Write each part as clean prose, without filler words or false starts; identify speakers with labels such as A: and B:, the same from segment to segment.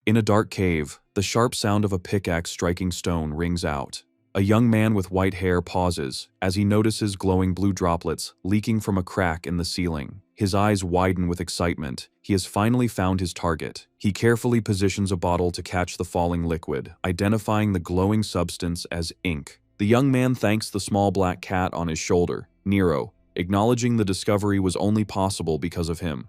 A: In a dark cave, the sharp sound of a pickaxe striking stone rings out. A young man with white hair pauses as he notices glowing blue droplets leaking from a crack in the ceiling. His eyes widen with excitement. He has finally found his target. He carefully positions a bottle to catch the falling liquid, identifying the glowing substance as ink. The young man thanks the small black cat on his shoulder, Nero, acknowledging the discovery was only possible because of him.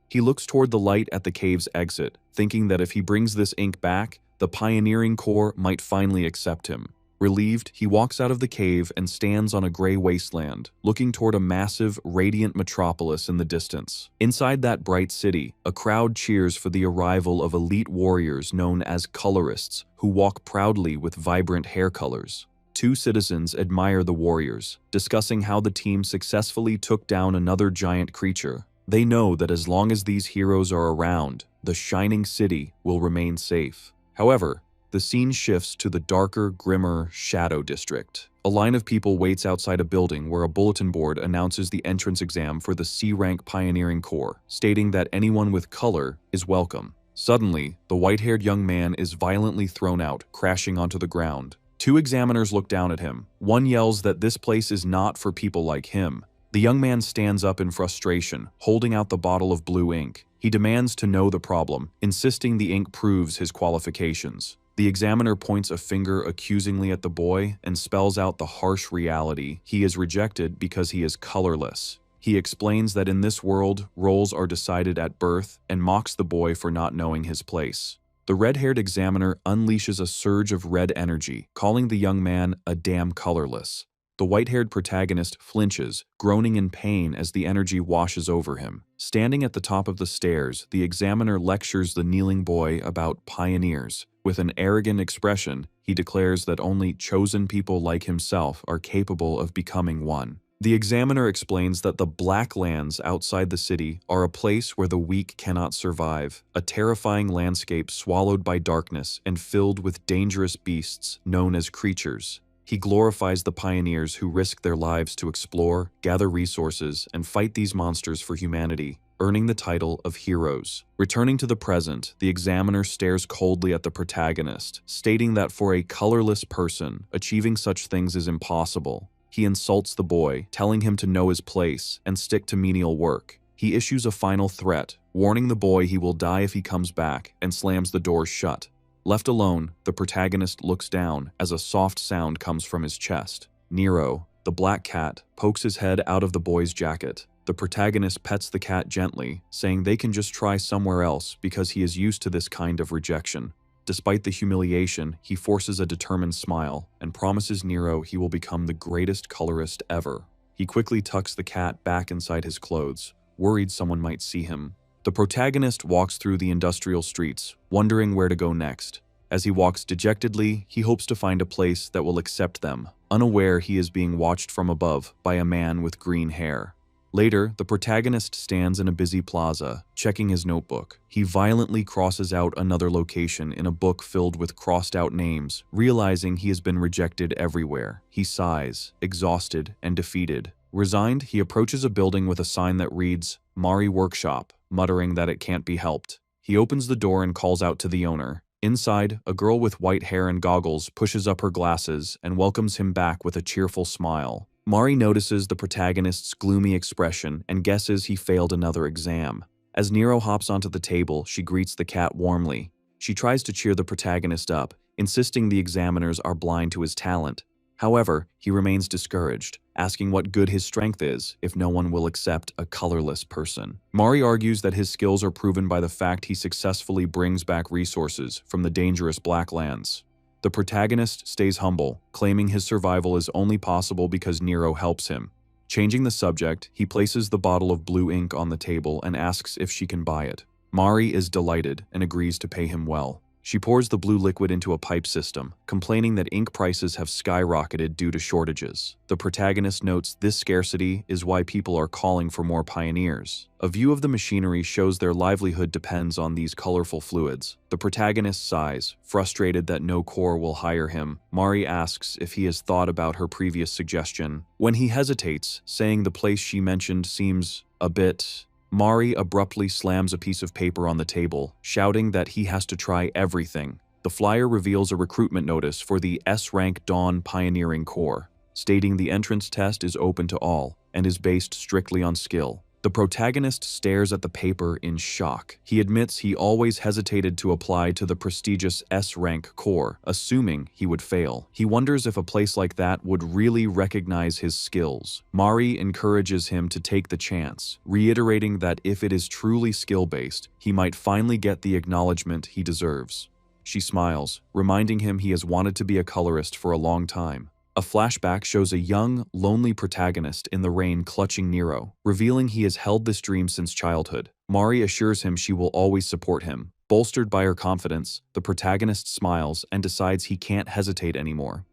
A: He looks toward the light at the cave's exit, thinking that if he brings this ink back, the pioneering corps might finally accept him. Relieved, he walks out of the cave and stands on a gray wasteland, looking toward a massive, radiant metropolis in the distance. Inside that bright city, a crowd cheers for the arrival of elite warriors known as colorists, who walk proudly with vibrant hair colors. Two citizens admire the warriors, discussing how the team successfully took down another giant creature. They know that as long as these heroes are around, the shining city will remain safe. However, the scene shifts to the darker, grimmer Shadow District. A line of people waits outside a building where a bulletin board announces the entrance exam for the C-rank Pioneering Corps, stating that anyone with color is welcome. Suddenly, the white-haired young man is violently thrown out, crashing onto the ground. Two examiners look down at him. One yells that this place is not for people like him. The young man stands up in frustration, holding out the bottle of blue ink. He demands to know the problem, insisting the ink proves his qualifications. The examiner points a finger accusingly at the boy and spells out the harsh reality. He is rejected because he is colorless. He explains that in this world, roles are decided at birth and mocks the boy for not knowing his place. The red-haired examiner unleashes a surge of red energy, calling the young man a damn colorless. The white-haired protagonist flinches, groaning in pain as the energy washes over him. Standing at the top of the stairs, the examiner lectures the kneeling boy about pioneers. With an arrogant expression, he declares that only chosen people like himself are capable of becoming one. The examiner explains that the Black Lands outside the city are a place where the weak cannot survive, a terrifying landscape swallowed by darkness and filled with dangerous beasts known as creatures. He glorifies the pioneers who risk their lives to explore, gather resources, and fight these monsters for humanity, earning the title of heroes. Returning to the present, the examiner stares coldly at the protagonist, stating that for a colorless person, achieving such things is impossible. He insults the boy, telling him to know his place and stick to menial work. He issues a final threat, warning the boy he will die if he comes back, and slams the door shut. Left alone, the protagonist looks down as a soft sound comes from his chest. Nero, the black cat, pokes his head out of the boy's jacket. The protagonist pets the cat gently, saying they can just try somewhere else because he is used to this kind of rejection. Despite the humiliation, he forces a determined smile and promises Nero he will become the greatest colorist ever. He quickly tucks the cat back inside his clothes, worried someone might see him. The protagonist walks through the industrial streets, wondering where to go next. As he walks dejectedly, he hopes to find a place that will accept them, unaware he is being watched from above by a man with green hair. Later, the protagonist stands in a busy plaza, checking his notebook. He violently crosses out another location in a book filled with crossed-out names, realizing he has been rejected everywhere. He sighs, exhausted and defeated. Resigned, he approaches a building with a sign that reads, "Mari Workshop," muttering that it can't be helped. He opens the door and calls out to the owner. Inside, a girl with white hair and goggles pushes up her glasses and welcomes him back with a cheerful smile. Mari notices the protagonist's gloomy expression and guesses he failed another exam. As Nero hops onto the table, she greets the cat warmly. She tries to cheer the protagonist up, insisting the examiners are blind to his talent. However, he remains discouraged, asking what good his strength is if no one will accept a colorless person. Mari argues that his skills are proven by the fact he successfully brings back resources from the dangerous Black Lands. The protagonist stays humble, claiming his survival is only possible because Nero helps him. Changing the subject, he places the bottle of blue ink on the table and asks if she can buy it. Mari is delighted and agrees to pay him well. She pours the blue liquid into a pipe system, complaining that ink prices have skyrocketed due to shortages. The protagonist notes this scarcity is why people are calling for more pioneers. A view of the machinery shows their livelihood depends on these colorful fluids. The protagonist sighs, frustrated that no corps will hire him. Mari asks if he has thought about her previous suggestion. When he hesitates, saying the place she mentioned seems a bit Mari abruptly slams a piece of paper on the table, shouting that he has to try everything. The flyer reveals a recruitment notice for the S-Rank Dawn Pioneering Corps, stating the entrance test is open to all and is based strictly on skill. The protagonist stares at the paper in shock. He admits he always hesitated to apply to the prestigious S-Rank Corps, assuming he would fail. He wonders if a place like that would really recognize his skills. Mari encourages him to take the chance, reiterating that if it is truly skill-based, he might finally get the acknowledgement he deserves. She smiles, reminding him he has wanted to be a colorist for a long time. A flashback shows a young, lonely protagonist in the rain clutching Nero, revealing he has held this dream since childhood. Mari assures him she will always support him. Bolstered by her confidence, the protagonist smiles and decides he can't hesitate anymore.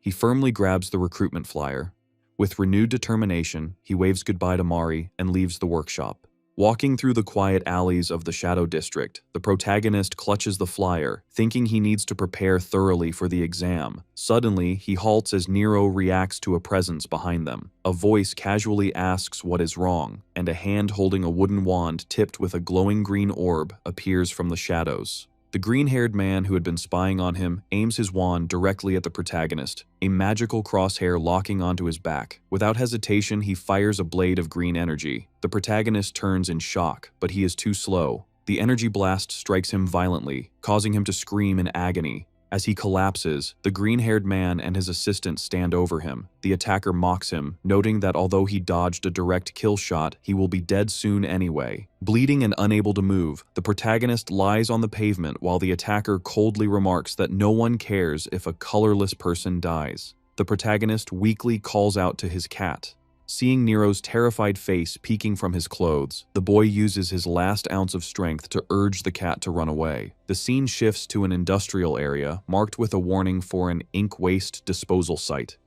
A: He firmly grabs the recruitment flyer. With renewed determination, he waves goodbye to Mari and leaves the workshop. Walking through the quiet alleys of the Shadow District, the protagonist clutches the flyer, thinking he needs to prepare thoroughly for the exam. Suddenly, he halts as Nero reacts to a presence behind them. A voice casually asks what is wrong, and a hand holding a wooden wand tipped with a glowing green orb appears from the shadows. The green-haired man who had been spying on him aims his wand directly at the protagonist, a magical crosshair locking onto his back. Without hesitation, he fires a blade of green energy. The protagonist turns in shock, but he is too slow. The energy blast strikes him violently, causing him to scream in agony. As he collapses, the green-haired man and his assistant stand over him. The attacker mocks him, noting that although he dodged a direct kill shot, he will be dead soon anyway. Bleeding and unable to move, the protagonist lies on the pavement while the attacker coldly remarks that no one cares if a colorless person dies. The protagonist weakly calls out to his cat. Seeing Nero's terrified face peeking from his clothes, the boy uses his last ounce of strength to urge the cat to run away. The scene shifts to an industrial area marked with a warning for an ink waste disposal site.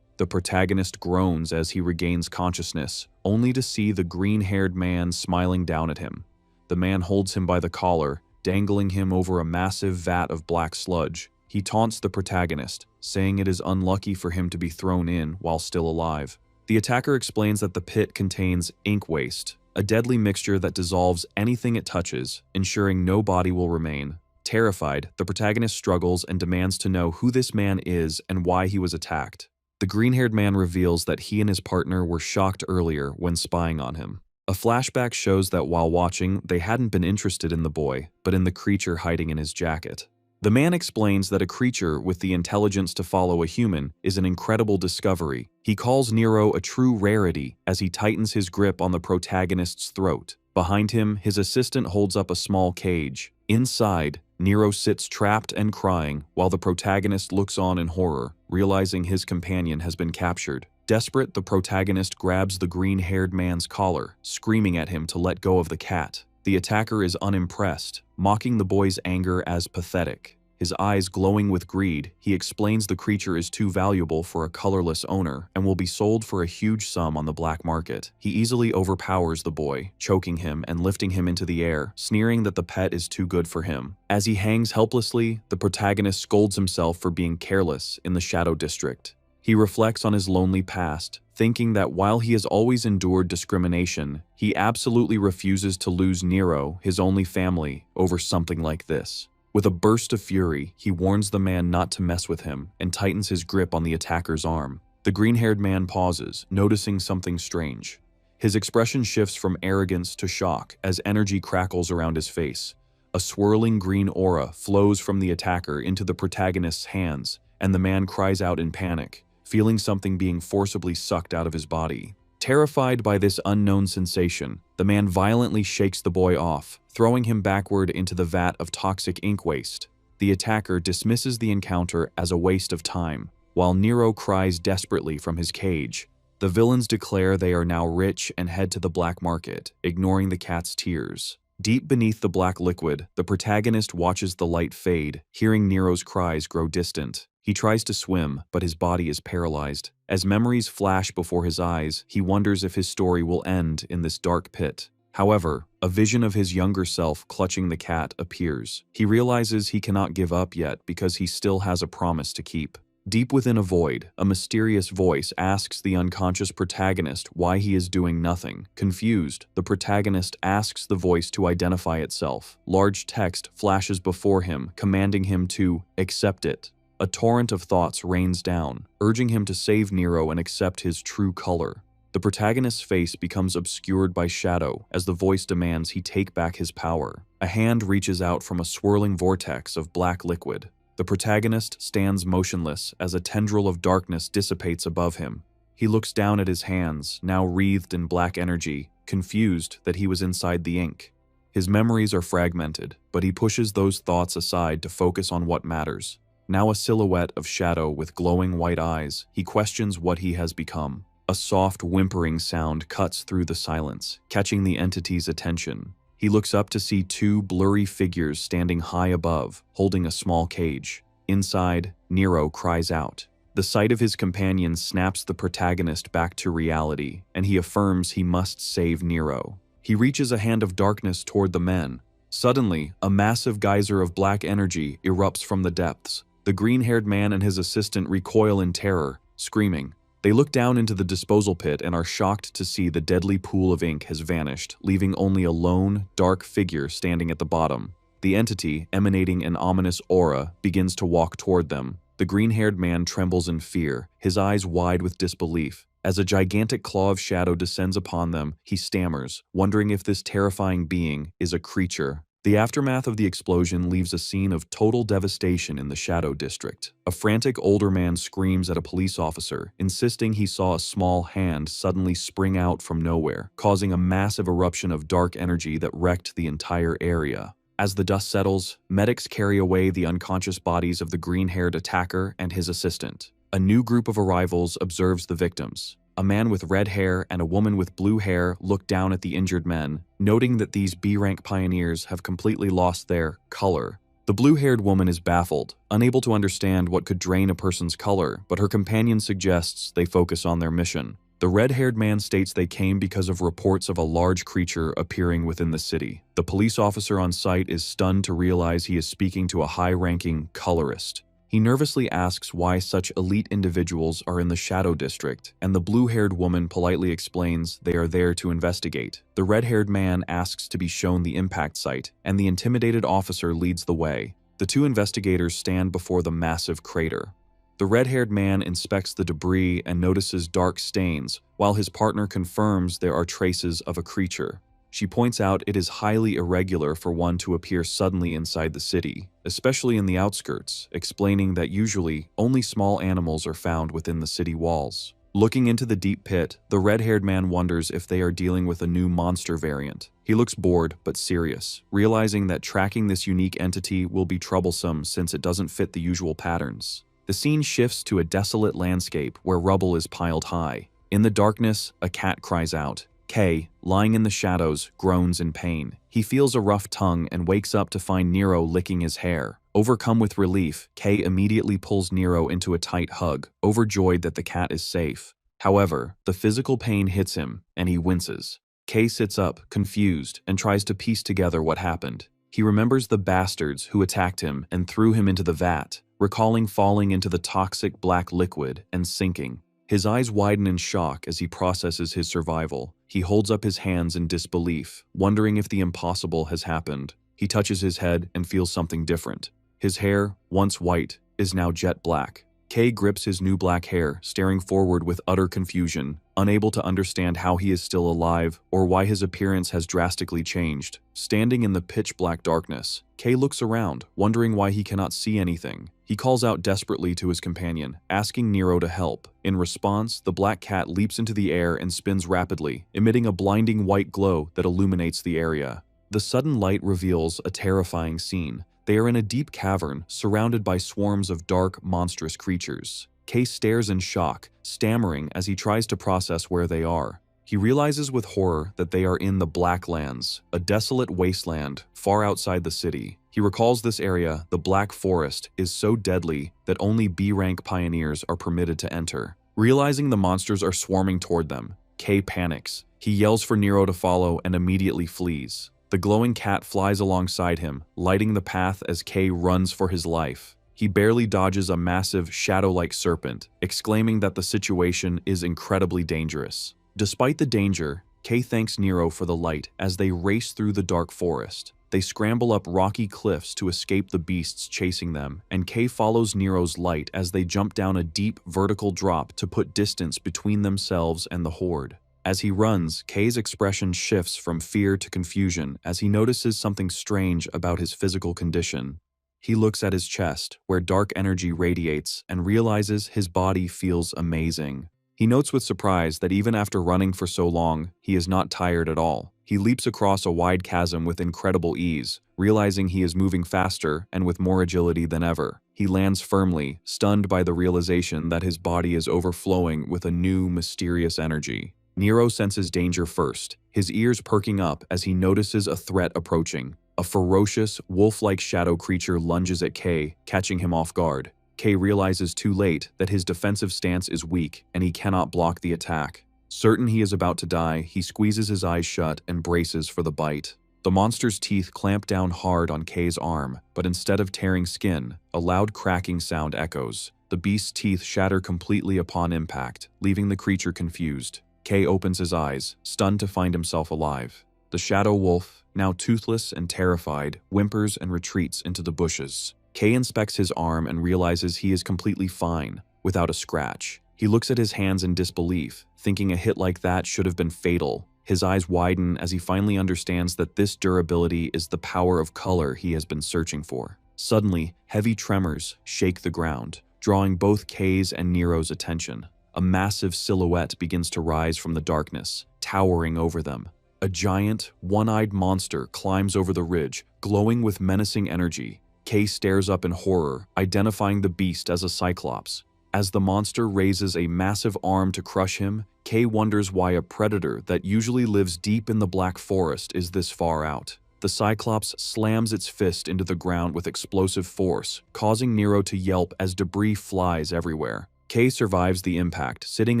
A: The protagonist groans as he regains consciousness, only to see the green-haired man smiling down at him. The man holds him by the collar, dangling him over a massive vat of black sludge. He taunts the protagonist, saying it is unlucky for him to be thrown in while still alive. The attacker explains that the pit contains ink waste, a deadly mixture that dissolves anything it touches, ensuring no body will remain. Terrified, the protagonist struggles and demands to know who this man is and why he was attacked. The green-haired man reveals that he and his partner were shocked earlier when spying on him. A flashback shows that while watching, they hadn't been interested in the boy, but in the creature hiding in his jacket. The man explains that a creature with the intelligence to follow a human is an incredible discovery. He calls Nero a true rarity as he tightens his grip on the protagonist's throat. Behind him, his assistant holds up a small cage. Inside, Nero sits trapped and crying while the protagonist looks on in horror, realizing his companion has been captured. Desperate, the protagonist grabs the green-haired man's collar, screaming at him to let go of the cat. The attacker is unimpressed, mocking the boy's anger as pathetic. His eyes glowing with greed, he explains the creature is too valuable for a colorless owner and will be sold for a huge sum on the black market. He easily overpowers the boy, choking him and lifting him into the air, sneering that the pet is too good for him. As he hangs helplessly, the protagonist scolds himself for being careless in the Shadow District. He reflects on his lonely past, thinking that while he has always endured discrimination, he absolutely refuses to lose Nero, his only family, over something like this. With a burst of fury, he warns the man not to mess with him and tightens his grip on the attacker's arm. The green-haired man pauses, noticing something strange. His expression shifts from arrogance to shock as energy crackles around his face. A swirling green aura flows from the attacker into the protagonist's hands, and the man cries out in panic, feeling something being forcibly sucked out of his body. Terrified by this unknown sensation, the man violently shakes the boy off, throwing him backward into the vat of toxic ink waste. The attacker dismisses the encounter as a waste of time, while Nero cries desperately from his cage. The villains declare they are now rich and head to the black market, ignoring the cat's tears. Deep beneath the black liquid, the protagonist watches the light fade, hearing Nero's cries grow distant. He tries to swim, but his body is paralyzed. As memories flash before his eyes, he wonders if his story will end in this dark pit. However, a vision of his younger self clutching the cat appears. He realizes he cannot give up yet because he still has a promise to keep. Deep within a void, a mysterious voice asks the unconscious protagonist why he is doing nothing. Confused, the protagonist asks the voice to identify itself. Large text flashes before him, commanding him to accept it. A torrent of thoughts rains down, urging him to save Nero and accept his true color. The protagonist's face becomes obscured by shadow as the voice demands he take back his power. A hand reaches out from a swirling vortex of black liquid. The protagonist stands motionless as a tendril of darkness dissipates above him. He looks down at his hands, now wreathed in black energy, confused that he was inside the ink. His memories are fragmented, but he pushes those thoughts aside to focus on what matters. Now a silhouette of shadow with glowing white eyes, he questions what he has become. A soft whimpering sound cuts through the silence, catching the entity's attention. He looks up to see two blurry figures standing high above, holding a small cage. Inside, Nero cries out. The sight of his companion snaps the protagonist back to reality, and he affirms he must save Nero. He reaches a hand of darkness toward the men. Suddenly, a massive geyser of black energy erupts from the depths. The green-haired man and his assistant recoil in terror, screaming. They look down into the disposal pit and are shocked to see the deadly pool of ink has vanished, leaving only a lone, dark figure standing at the bottom. The entity, emanating an ominous aura, begins to walk toward them. The green-haired man trembles in fear, his eyes wide with disbelief. As a gigantic claw of shadow descends upon them, he stammers, wondering if this terrifying being is a creature. The aftermath of the explosion leaves a scene of total devastation in the Shadow District. A frantic older man screams at a police officer, insisting he saw a small hand suddenly spring out from nowhere, causing a massive eruption of dark energy that wrecked the entire area. As the dust settles, medics carry away the unconscious bodies of the green-haired attacker and his assistant. A new group of arrivals observes the victims. A man with red hair and a woman with blue hair look down at the injured men, noting that these B-rank pioneers have completely lost their color. The blue-haired woman is baffled, unable to understand what could drain a person's color, but her companion suggests they focus on their mission. The red-haired man states they came because of reports of a large creature appearing within the city. The police officer on site is stunned to realize he is speaking to a high-ranking colorist. He nervously asks why such elite individuals are in the Shadow District, and the blue-haired woman politely explains they are there to investigate. The red-haired man asks to be shown the impact site, and the intimidated officer leads the way. The two investigators stand before the massive crater. The red-haired man inspects the debris and notices dark stains, while his partner confirms there are traces of a creature. She points out it is highly irregular for one to appear suddenly inside the city, especially in the outskirts, explaining that usually only small animals are found within the city walls. Looking into the deep pit, the red-haired man wonders if they are dealing with a new monster variant. He looks bored but serious, realizing that tracking this unique entity will be troublesome since it doesn't fit the usual patterns. The scene shifts to a desolate landscape where rubble is piled high. In the darkness, a cat cries out. Kay, lying in the shadows, groans in pain. He feels a rough tongue and wakes up to find Nero licking his hair. Overcome with relief, Kay immediately pulls Nero into a tight hug, overjoyed that the cat is safe. However, the physical pain hits him, and he winces. Kay sits up, confused, and tries to piece together what happened. He remembers the bastards who attacked him and threw him into the vat, recalling falling into the toxic black liquid and sinking. His eyes widen in shock as he processes his survival. He holds up his hands in disbelief, wondering if the impossible has happened. He touches his head and feels something different. His hair, once white, is now jet black. Kay grips his new black hair, staring forward with utter confusion, unable to understand how he is still alive or why his appearance has drastically changed. Standing in the pitch-black darkness, Kay looks around, wondering why he cannot see anything. He calls out desperately to his companion, asking Nero to help. In response, the black cat leaps into the air and spins rapidly, emitting a blinding white glow that illuminates the area. The sudden light reveals a terrifying scene. They are in a deep cavern, surrounded by swarms of dark, monstrous creatures. Kay stares in shock, stammering as he tries to process where they are. He realizes with horror that they are in the Black Lands, a desolate wasteland far outside the city. He recalls this area, the Black Forest, is so deadly that only B-rank pioneers are permitted to enter. Realizing the monsters are swarming toward them, Kay panics. He yells for Nero to follow and immediately flees. The glowing cat flies alongside him, lighting the path as Kay runs for his life. He barely dodges a massive, shadow-like serpent, exclaiming that the situation is incredibly dangerous. Despite the danger, Kei thanks Nero for the light as they race through the dark forest. They scramble up rocky cliffs to escape the beasts chasing them, and Kei follows Nero's light as they jump down a deep, vertical drop to put distance between themselves and the horde. As he runs, Kei's expression shifts from fear to confusion as he notices something strange about his physical condition. He looks at his chest, where dark energy radiates, and realizes his body feels amazing. He notes with surprise that even after running for so long, he is not tired at all. He leaps across a wide chasm with incredible ease, realizing he is moving faster and with more agility than ever. He lands firmly, stunned by the realization that his body is overflowing with a new, mysterious energy. Nero senses danger first, his ears perking up as he notices a threat approaching. A ferocious, wolf-like shadow creature lunges at Kei, catching him off guard. Kei realizes too late that his defensive stance is weak and he cannot block the attack. Certain he is about to die, he squeezes his eyes shut and braces for the bite. The monster's teeth clamp down hard on Kei's arm, but instead of tearing skin, a loud cracking sound echoes. The beast's teeth shatter completely upon impact, leaving the creature confused. Kei opens his eyes, stunned to find himself alive. The shadow wolf, now toothless and terrified, whimpers and retreats into the bushes. Kei inspects his arm and realizes he is completely fine, without a scratch. He looks at his hands in disbelief, thinking a hit like that should have been fatal. His eyes widen as he finally understands that this durability is the power of color he has been searching for. Suddenly, heavy tremors shake the ground, drawing both Kei's and Nero's attention. A massive silhouette begins to rise from the darkness, towering over them. A giant, one-eyed monster climbs over the ridge, glowing with menacing energy. Kei stares up in horror, identifying the beast as a cyclops. As the monster raises a massive arm to crush him, Kei wonders why a predator that usually lives deep in the Black Forest is this far out. The cyclops slams its fist into the ground with explosive force, causing Nero to yelp as debris flies everywhere. Kei survives the impact, sitting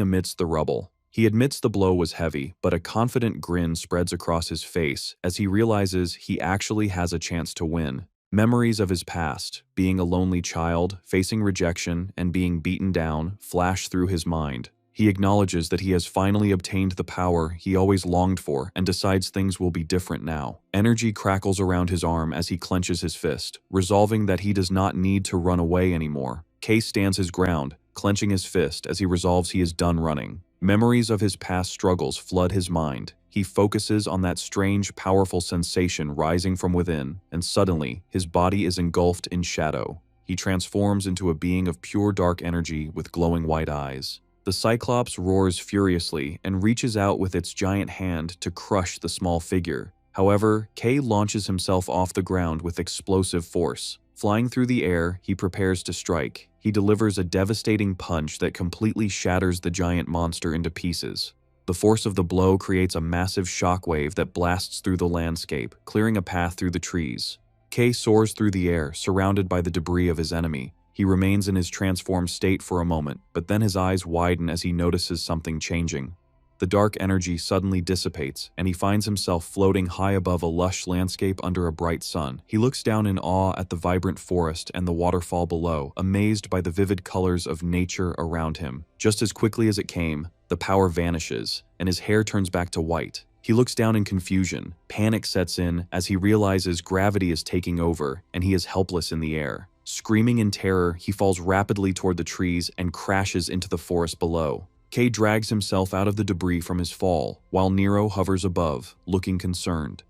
A: amidst the rubble. He admits the blow was heavy, but a confident grin spreads across his face as he realizes he actually has a chance to win. Memories of his past, being a lonely child, facing rejection, and being beaten down, flash through his mind. He acknowledges that he has finally obtained the power he always longed for and decides things will be different now. Energy crackles around his arm as he clenches his fist, resolving that he does not need to run away anymore. Kei stands his ground, clenching his fist as he resolves he is done running. Memories of his past struggles flood his mind. He focuses on that strange, powerful sensation rising from within, and suddenly, his body is engulfed in shadow. He transforms into a being of pure dark energy with glowing white eyes. The Cyclops roars furiously and reaches out with its giant hand to crush the small figure. However, Kei launches himself off the ground with explosive force. Flying through the air, he prepares to strike. He delivers a devastating punch that completely shatters the giant monster into pieces. The force of the blow creates a massive shockwave that blasts through the landscape, clearing a path through the trees. Kei soars through the air, surrounded by the debris of his enemy. He remains in his transformed state for a moment, but then his eyes widen as he notices something changing. The dark energy suddenly dissipates, and he finds himself floating high above a lush landscape under a bright sun. He looks down in awe at the vibrant forest and the waterfall below, amazed by the vivid colors of nature around him. Just as quickly as it came, the power vanishes, and his hair turns back to white. He looks down in confusion. Panic sets in as he realizes gravity is taking over, and he is helpless in the air. Screaming in terror, he falls rapidly toward the trees and crashes into the forest below. Kei drags himself out of the debris from his fall, while Nero hovers above, looking concerned.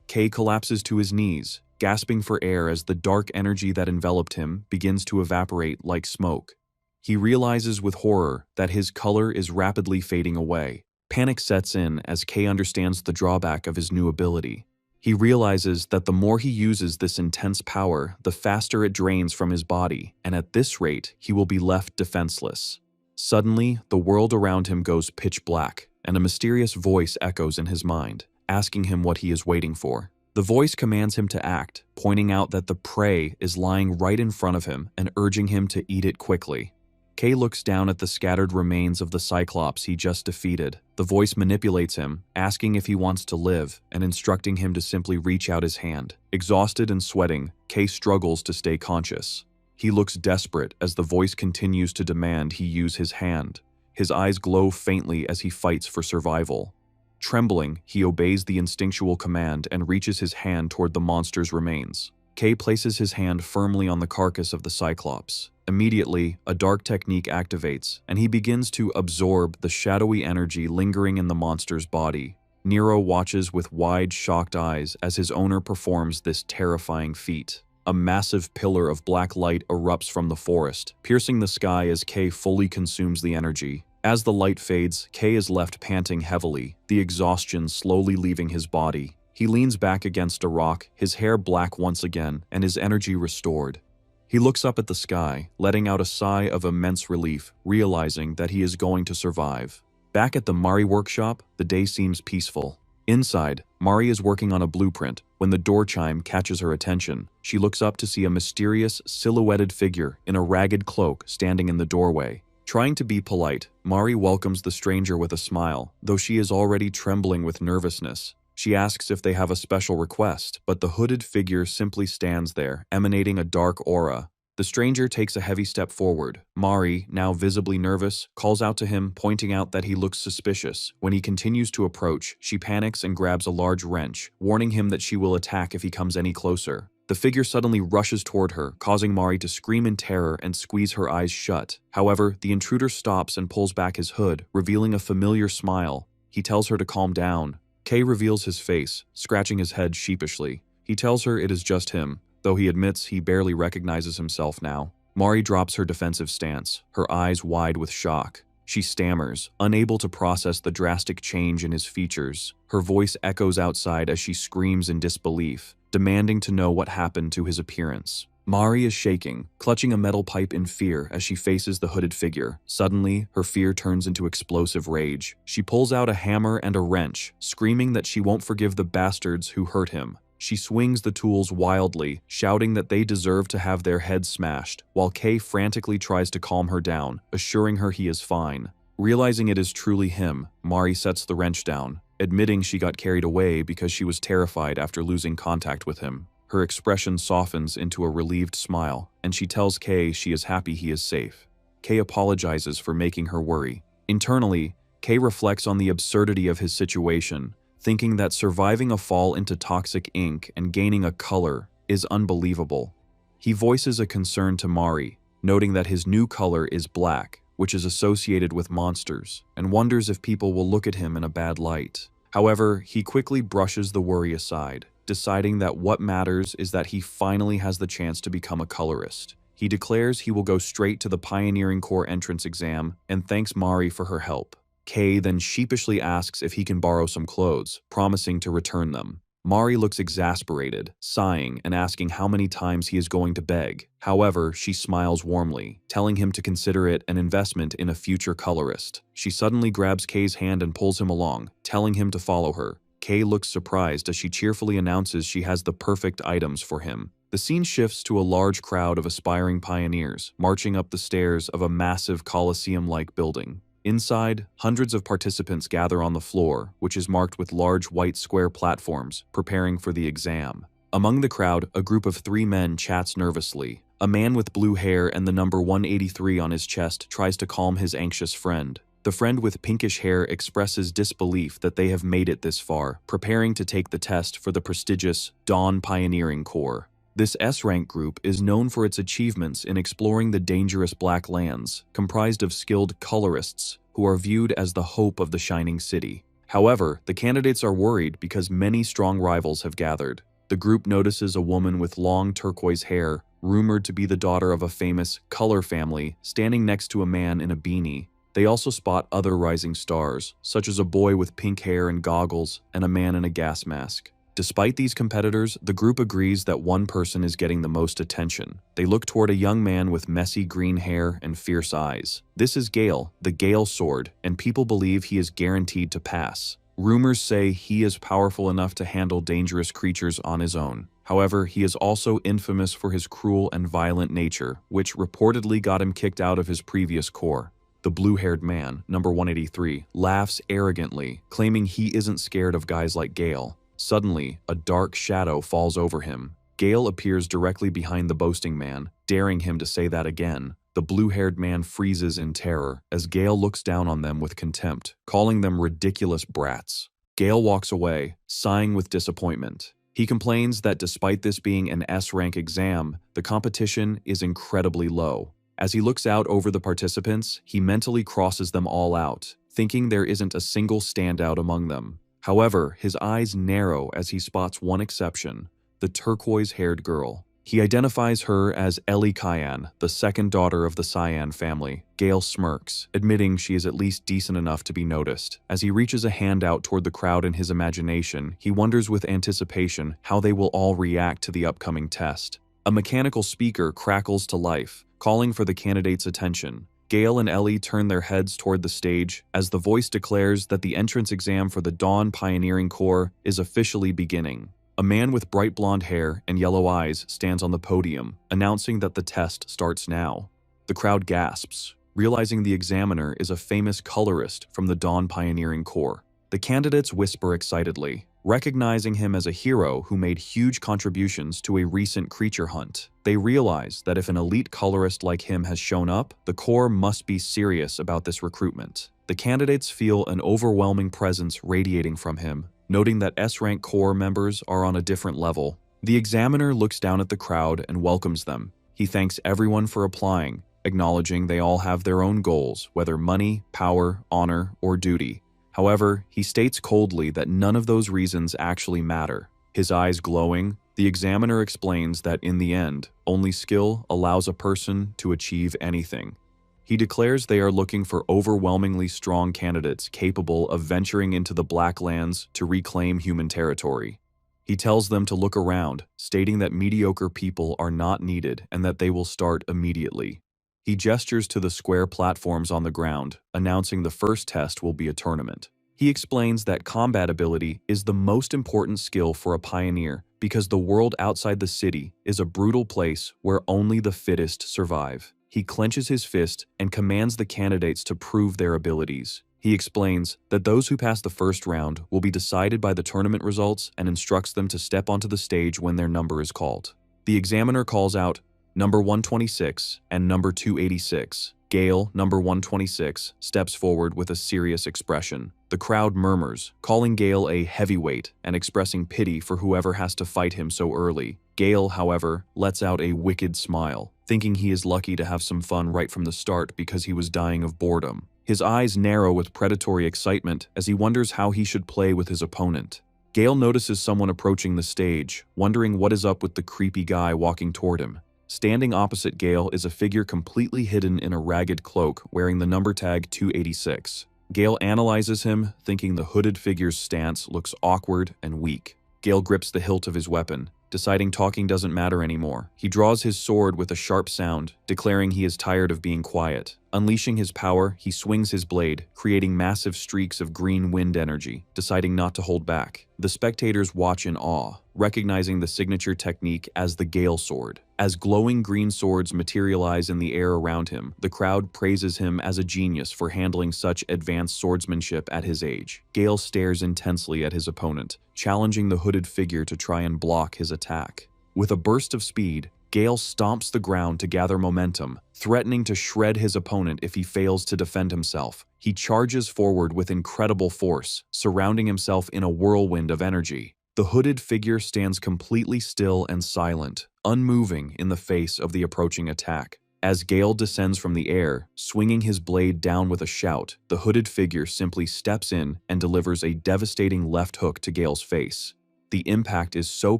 A: Kei collapses to his knees, gasping for air as the dark energy that enveloped him begins to evaporate like smoke. He realizes with horror that his color is rapidly fading away. Panic sets in as Kei understands the drawback of his new ability. He realizes that the more he uses this intense power, the faster it drains from his body, and at this rate, he will be left defenseless. Suddenly, the world around him goes pitch black, and a mysterious voice echoes in his mind, asking him what he is waiting for. The voice commands him to act, pointing out that the prey is lying right in front of him and urging him to eat it quickly. Kei looks down at the scattered remains of the Cyclops he just defeated. The voice manipulates him, asking if he wants to live, and instructing him to simply reach out his hand. Exhausted and sweating, Kei struggles to stay conscious. He looks desperate as the voice continues to demand he use his hand. His eyes glow faintly as he fights for survival. Trembling, he obeys the instinctual command and reaches his hand toward the monster's remains. Kay places his hand firmly on the carcass of the Cyclops. Immediately, a dark technique activates, and he begins to absorb the shadowy energy lingering in the monster's body. Nero watches with wide, shocked eyes as his owner performs this terrifying feat. A massive pillar of black light erupts from the forest, piercing the sky as Kay fully consumes the energy. As the light fades, Kay is left panting heavily, the exhaustion slowly leaving his body. He leans back against a rock, his hair black once again, and his energy restored. He looks up at the sky, letting out a sigh of immense relief, realizing that he is going to survive. Back at the Mari workshop, the day seems peaceful. Inside, Mari is working on a blueprint when the door chime catches her attention. She looks up to see a mysterious, silhouetted figure in a ragged cloak standing in the doorway. Trying to be polite, Mari welcomes the stranger with a smile, though she is already trembling with nervousness. She asks if they have a special request, but the hooded figure simply stands there, emanating a dark aura. The stranger takes a heavy step forward. Mari, now visibly nervous, calls out to him, pointing out that he looks suspicious. When he continues to approach, she panics and grabs a large wrench, warning him that she will attack if he comes any closer. The figure suddenly rushes toward her, causing Mari to scream in terror and squeeze her eyes shut. However, the intruder stops and pulls back his hood, revealing a familiar smile. He tells her to calm down. Kay reveals his face, scratching his head sheepishly. He tells her it is just him, though he admits he barely recognizes himself now. Mari drops her defensive stance, her eyes wide with shock. She stammers, unable to process the drastic change in his features. Her voice echoes outside as she screams in disbelief, demanding to know what happened to his appearance. Mari is shaking, clutching a metal pipe in fear as she faces the hooded figure. Suddenly, her fear turns into explosive rage. She pulls out a hammer and a wrench, screaming that she won't forgive the bastards who hurt him. She swings the tools wildly, shouting that they deserve to have their heads smashed, while Kay frantically tries to calm her down, assuring her he is fine. Realizing it is truly him, Mari sets the wrench down, admitting she got carried away because she was terrified after losing contact with him. Her expression softens into a relieved smile, and she tells Kay she is happy he is safe. Kay apologizes for making her worry. Internally, Kay reflects on the absurdity of his situation, thinking that surviving a fall into toxic ink and gaining a color is unbelievable. He voices a concern to Mari, noting that his new color is black, which is associated with monsters, and wonders if people will look at him in a bad light. However, he quickly brushes the worry aside, deciding that what matters is that he finally has the chance to become a colorist. He declares he will go straight to the Pioneering Corps entrance exam and thanks Mari for her help. Kay then sheepishly asks if he can borrow some clothes, promising to return them. Mari looks exasperated, sighing and asking how many times he is going to beg. However, she smiles warmly, telling him to consider it an investment in a future colorist. She suddenly grabs Kay's hand and pulls him along, telling him to follow her. Kay looks surprised as she cheerfully announces she has the perfect items for him. The scene shifts to a large crowd of aspiring pioneers, marching up the stairs of a massive Colosseum-like building. Inside, hundreds of participants gather on the floor, which is marked with large white square platforms, preparing for the exam. Among the crowd, a group of 3 men chats nervously. A man with blue hair and the number 183 on his chest tries to calm his anxious friend. The friend with pinkish hair expresses disbelief that they have made it this far, preparing to take the test for the prestigious Dawn Pioneering Corps. This S-rank group is known for its achievements in exploring the dangerous Black Lands, comprised of skilled colorists who are viewed as the hope of the Shining City. However, the candidates are worried because many strong rivals have gathered. The group notices a woman with long turquoise hair, rumored to be the daughter of a famous color family, standing next to a man in a beanie. They also spot other rising stars, such as a boy with pink hair and goggles and a man in a gas mask. Despite these competitors, the group agrees that one person is getting the most attention. They look toward a young man with messy green hair and fierce eyes. This is Gale, the Gale Sword, and people believe he is guaranteed to pass. Rumors say he is powerful enough to handle dangerous creatures on his own. However, he is also infamous for his cruel and violent nature, which reportedly got him kicked out of his previous corps. The blue-haired man, number 183, laughs arrogantly, claiming he isn't scared of guys like Gale. Suddenly, a dark shadow falls over him. Gale appears directly behind the boasting man, daring him to say that again. The blue-haired man freezes in terror as Gale looks down on them with contempt, calling them ridiculous brats. Gale walks away, sighing with disappointment. He complains that despite this being an S-rank exam, the competition is incredibly low. As he looks out over the participants, he mentally crosses them all out, thinking there isn't a single standout among them. However, his eyes narrow as he spots one exception, the turquoise-haired girl. He identifies her as Ellie Cyan, the second daughter of the Cyan family. Gale smirks, admitting she is at least decent enough to be noticed. As he reaches a hand out toward the crowd in his imagination, he wonders with anticipation how they will all react to the upcoming test. A mechanical speaker crackles to life, calling for the candidates' attention. Gale and Ellie turn their heads toward the stage as the voice declares that the entrance exam for the Dawn Pioneering Corps is officially beginning. A man with bright blonde hair and yellow eyes stands on the podium, announcing that the test starts now. The crowd gasps, realizing the examiner is a famous colorist from the Dawn Pioneering Corps. The candidates whisper excitedly, recognizing him as a hero who made huge contributions to a recent creature hunt. They realize that if an elite colorist like him has shown up, the Corps must be serious about this recruitment. The candidates feel an overwhelming presence radiating from him, noting that S-rank Corps members are on a different level. The examiner looks down at the crowd and welcomes them. He thanks everyone for applying, acknowledging they all have their own goals, whether money, power, honor, or duty. However, he states coldly that none of those reasons actually matter. His eyes glowing, the examiner explains that in the end, only skill allows a person to achieve anything. He declares they are looking for overwhelmingly strong candidates capable of venturing into the Black Lands to reclaim human territory. He tells them to look around, stating that mediocre people are not needed and that they will start immediately. He gestures to the square platforms on the ground, announcing the first test will be a tournament. He explains that combat ability is the most important skill for a pioneer because the world outside the city is a brutal place where only the fittest survive. He clenches his fist and commands the candidates to prove their abilities. He explains that those who pass the first round will be decided by the tournament results and instructs them to step onto the stage when their number is called. The examiner calls out number 126 and number 286. Gale, number 126, steps forward with a serious expression. The crowd murmurs, calling Gale a heavyweight and expressing pity for whoever has to fight him so early. Gale, however, lets out a wicked smile, thinking he is lucky to have some fun right from the start because he was dying of boredom. His eyes narrow with predatory excitement as he wonders how he should play with his opponent. Gale notices someone approaching the stage, wondering what is up with the creepy guy walking toward him. Standing opposite Gale is a figure completely hidden in a ragged cloak wearing the number tag 286. Gale analyzes him, thinking the hooded figure's stance looks awkward and weak. Gale grips the hilt of his weapon, deciding talking doesn't matter anymore. He draws his sword with a sharp sound, declaring he is tired of being quiet. Unleashing his power, he swings his blade, creating massive streaks of green wind energy, deciding not to hold back. The spectators watch in awe, recognizing the signature technique as the Gale Sword. As glowing green swords materialize in the air around him, the crowd praises him as a genius for handling such advanced swordsmanship at his age. Gale stares intensely at his opponent, challenging the hooded figure to try and block his attack. With a burst of speed, Gale stomps the ground to gather momentum, threatening to shred his opponent if he fails to defend himself. He charges forward with incredible force, surrounding himself in a whirlwind of energy. The hooded figure stands completely still and silent, unmoving in the face of the approaching attack. As Gale descends from the air, swinging his blade down with a shout, the hooded figure simply steps in and delivers a devastating left hook to Gale's face. The impact is so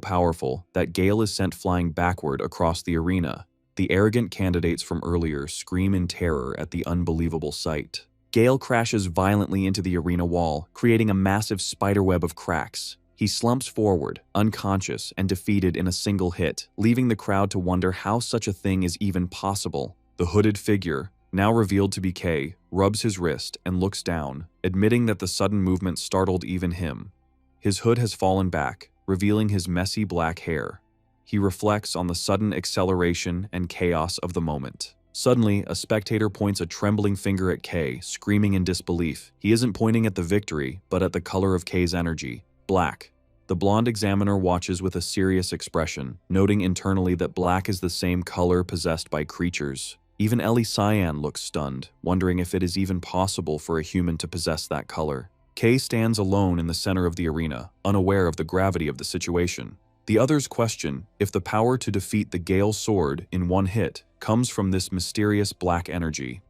A: powerful that Gale is sent flying backward across the arena. The arrogant candidates from earlier scream in terror at the unbelievable sight. Gale crashes violently into the arena wall, creating a massive spiderweb of cracks. He slumps forward, unconscious and defeated in a single hit, leaving the crowd to wonder how such a thing is even possible. The hooded figure, now revealed to be Kay, rubs his wrist and looks down, admitting that the sudden movement startled even him. His hood has fallen back, revealing his messy black hair. He reflects on the sudden acceleration and chaos of the moment. Suddenly, a spectator points a trembling finger at Kay, screaming in disbelief. He isn't pointing at the victory, but at the color of Kay's energy. Black. The blonde examiner watches with a serious expression, noting internally that black is the same color possessed by creatures. Even Ellie Cyan looks stunned, wondering if it is even possible for a human to possess that color. Kay stands alone in the center of the arena, unaware of the gravity of the situation. The others question if the power to defeat the Gale Sword in one hit comes from this mysterious black energy.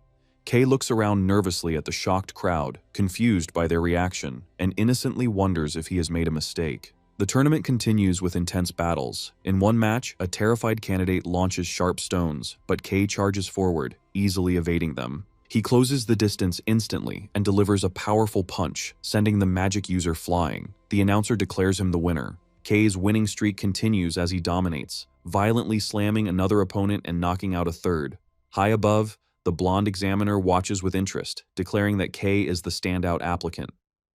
A: Kay looks around nervously at the shocked crowd, confused by their reaction, and innocently wonders if he has made a mistake. The tournament continues with intense battles. In one match, a terrified candidate launches sharp stones, but Kay charges forward, easily evading them. He closes the distance instantly and delivers a powerful punch, sending the magic user flying. The announcer declares him the winner. Kay's winning streak continues as he dominates, violently slamming another opponent and knocking out a third. High above, the blonde examiner watches with interest, declaring that Kay is the standout applicant.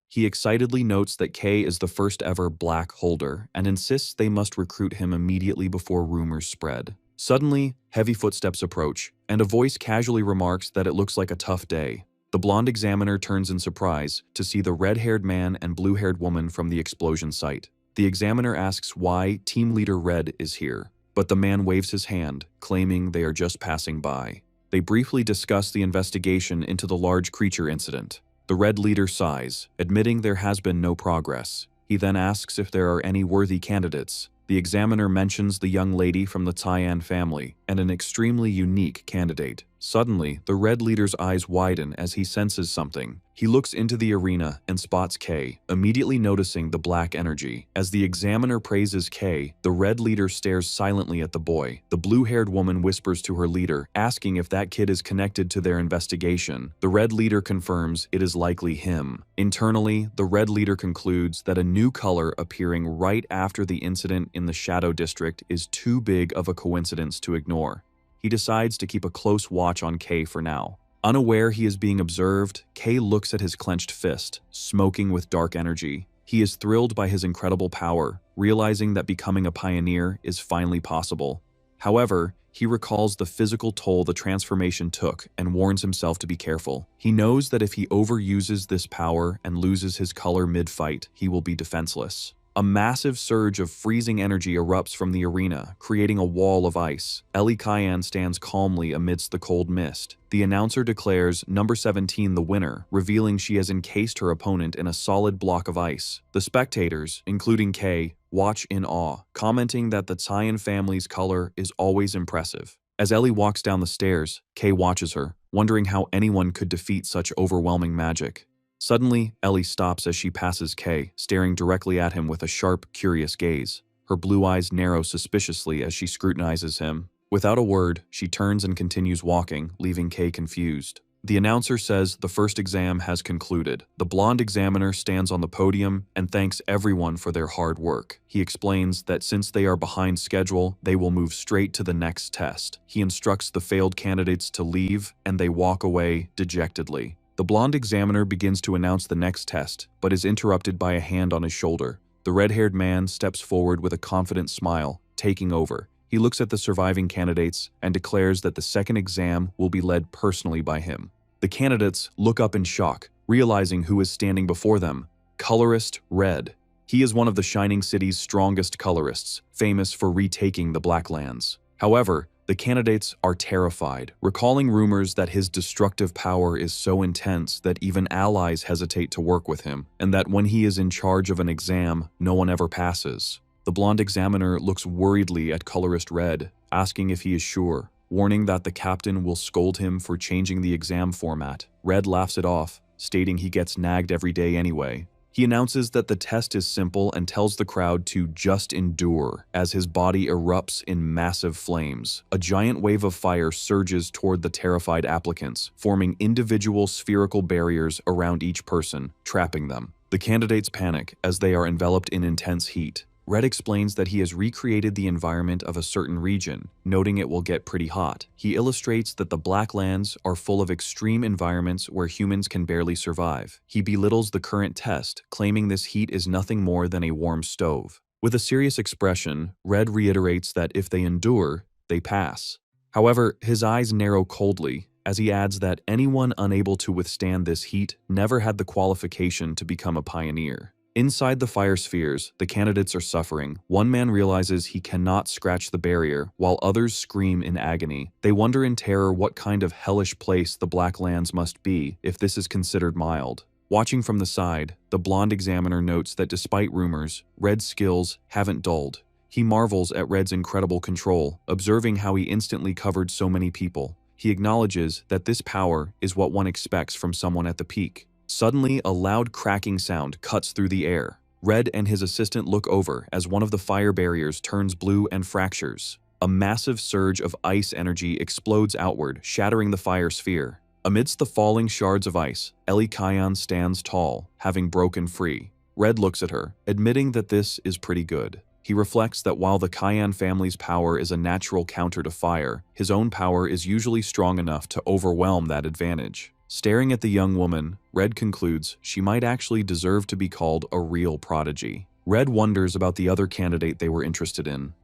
A: He excitedly notes that Kay is the first ever black holder and insists they must recruit him immediately before rumors spread. Suddenly, heavy footsteps approach, and a voice casually remarks that it looks like a tough day. The blonde examiner turns in surprise to see the red-haired man and blue-haired woman from the explosion site. The examiner asks why Team Leader Red is here, but the man waves his hand, claiming they are just passing by. They briefly discuss the investigation into the large creature incident. The Red Leader sighs, admitting there has been no progress. He then asks if there are any worthy candidates. The examiner mentions the young lady from the Cyan family and an extremely unique candidate. Suddenly, the Red Leader's eyes widen as he senses something. He looks into the arena and spots Kay, immediately noticing the black energy. As the examiner praises Kay, the Red Leader stares silently at the boy. The blue-haired woman whispers to her leader, asking if that kid is connected to their investigation. The Red Leader confirms it is likely him. Internally, the Red Leader concludes that a new color appearing right after the incident in the Shadow District is too big of a coincidence to ignore. He decides to keep a close watch on Kay for now. Unaware he is being observed, Kay looks at his clenched fist, smoking with dark energy. He is thrilled by his incredible power, realizing that becoming a pioneer is finally possible. However, he recalls the physical toll the transformation took and warns himself to be careful. He knows that if he overuses this power and loses his color mid-fight, he will be defenseless. A massive surge of freezing energy erupts from the arena, creating a wall of ice. Ellie Cyan stands calmly amidst the cold mist. The announcer declares number 17 the winner, revealing she has encased her opponent in a solid block of ice. The spectators, including Kay, watch in awe, commenting that the Cyan family's color is always impressive. As Ellie walks down the stairs, Kay watches her, wondering how anyone could defeat such overwhelming magic. Suddenly, Ellie stops as she passes Kay, staring directly at him with a sharp, curious gaze. Her blue eyes narrow suspiciously as she scrutinizes him. Without a word, she turns and continues walking, leaving Kay confused. The announcer says the first exam has concluded. The blonde examiner stands on the podium and thanks everyone for their hard work. He explains that since they are behind schedule, they will move straight to the next test. He instructs the failed candidates to leave, and they walk away dejectedly. The blonde examiner begins to announce the next test, but is interrupted by a hand on his shoulder. The red-haired man steps forward with a confident smile, taking over. He looks at the surviving candidates and declares that the second exam will be led personally by him. The candidates look up in shock, realizing who is standing before them. Colorist Red. He is one of the Shining City's strongest colorists, famous for retaking the Blacklands. However, the candidates are terrified, recalling rumors that his destructive power is so intense that even allies hesitate to work with him, and that when he is in charge of an exam, no one ever passes. The blonde examiner looks worriedly at Colorist Red, asking if he is sure, warning that the captain will scold him for changing the exam format. Red laughs it off, stating he gets nagged every day anyway. He announces that the test is simple and tells the crowd to just endure as his body erupts in massive flames. A giant wave of fire surges toward the terrified applicants, forming individual spherical barriers around each person, trapping them. The candidates panic as they are enveloped in intense heat. Red explains that he has recreated the environment of a certain region, noting it will get pretty hot. He illustrates that the Blacklands are full of extreme environments where humans can barely survive. He belittles the current test, claiming this heat is nothing more than a warm stove. With a serious expression, Red reiterates that if they endure, they pass. However, his eyes narrow coldly, as he adds that anyone unable to withstand this heat never had the qualification to become a pioneer. Inside the fire spheres, the candidates are suffering. One man realizes he cannot scratch the barrier, while others scream in agony. They wonder in terror what kind of hellish place the Black Lands must be if this is considered mild. Watching from the side, the blonde examiner notes that despite rumors, Red's skills haven't dulled. He marvels at Red's incredible control, observing how he instantly covered so many people. He acknowledges that this power is what one expects from someone at the peak. Suddenly, a loud cracking sound cuts through the air. Red and his assistant look over as one of the fire barriers turns blue and fractures. A massive surge of ice energy explodes outward, shattering the fire sphere. Amidst the falling shards of ice, Ellie Kion stands tall, having broken free. Red looks at her, admitting that this is pretty good. He reflects that while the Kion family's power is a natural counter to fire, his own power is usually strong enough to overwhelm that advantage. Staring at the young woman, Red concludes she might actually deserve to be called a real prodigy. Red wonders about the other candidate they were interested in.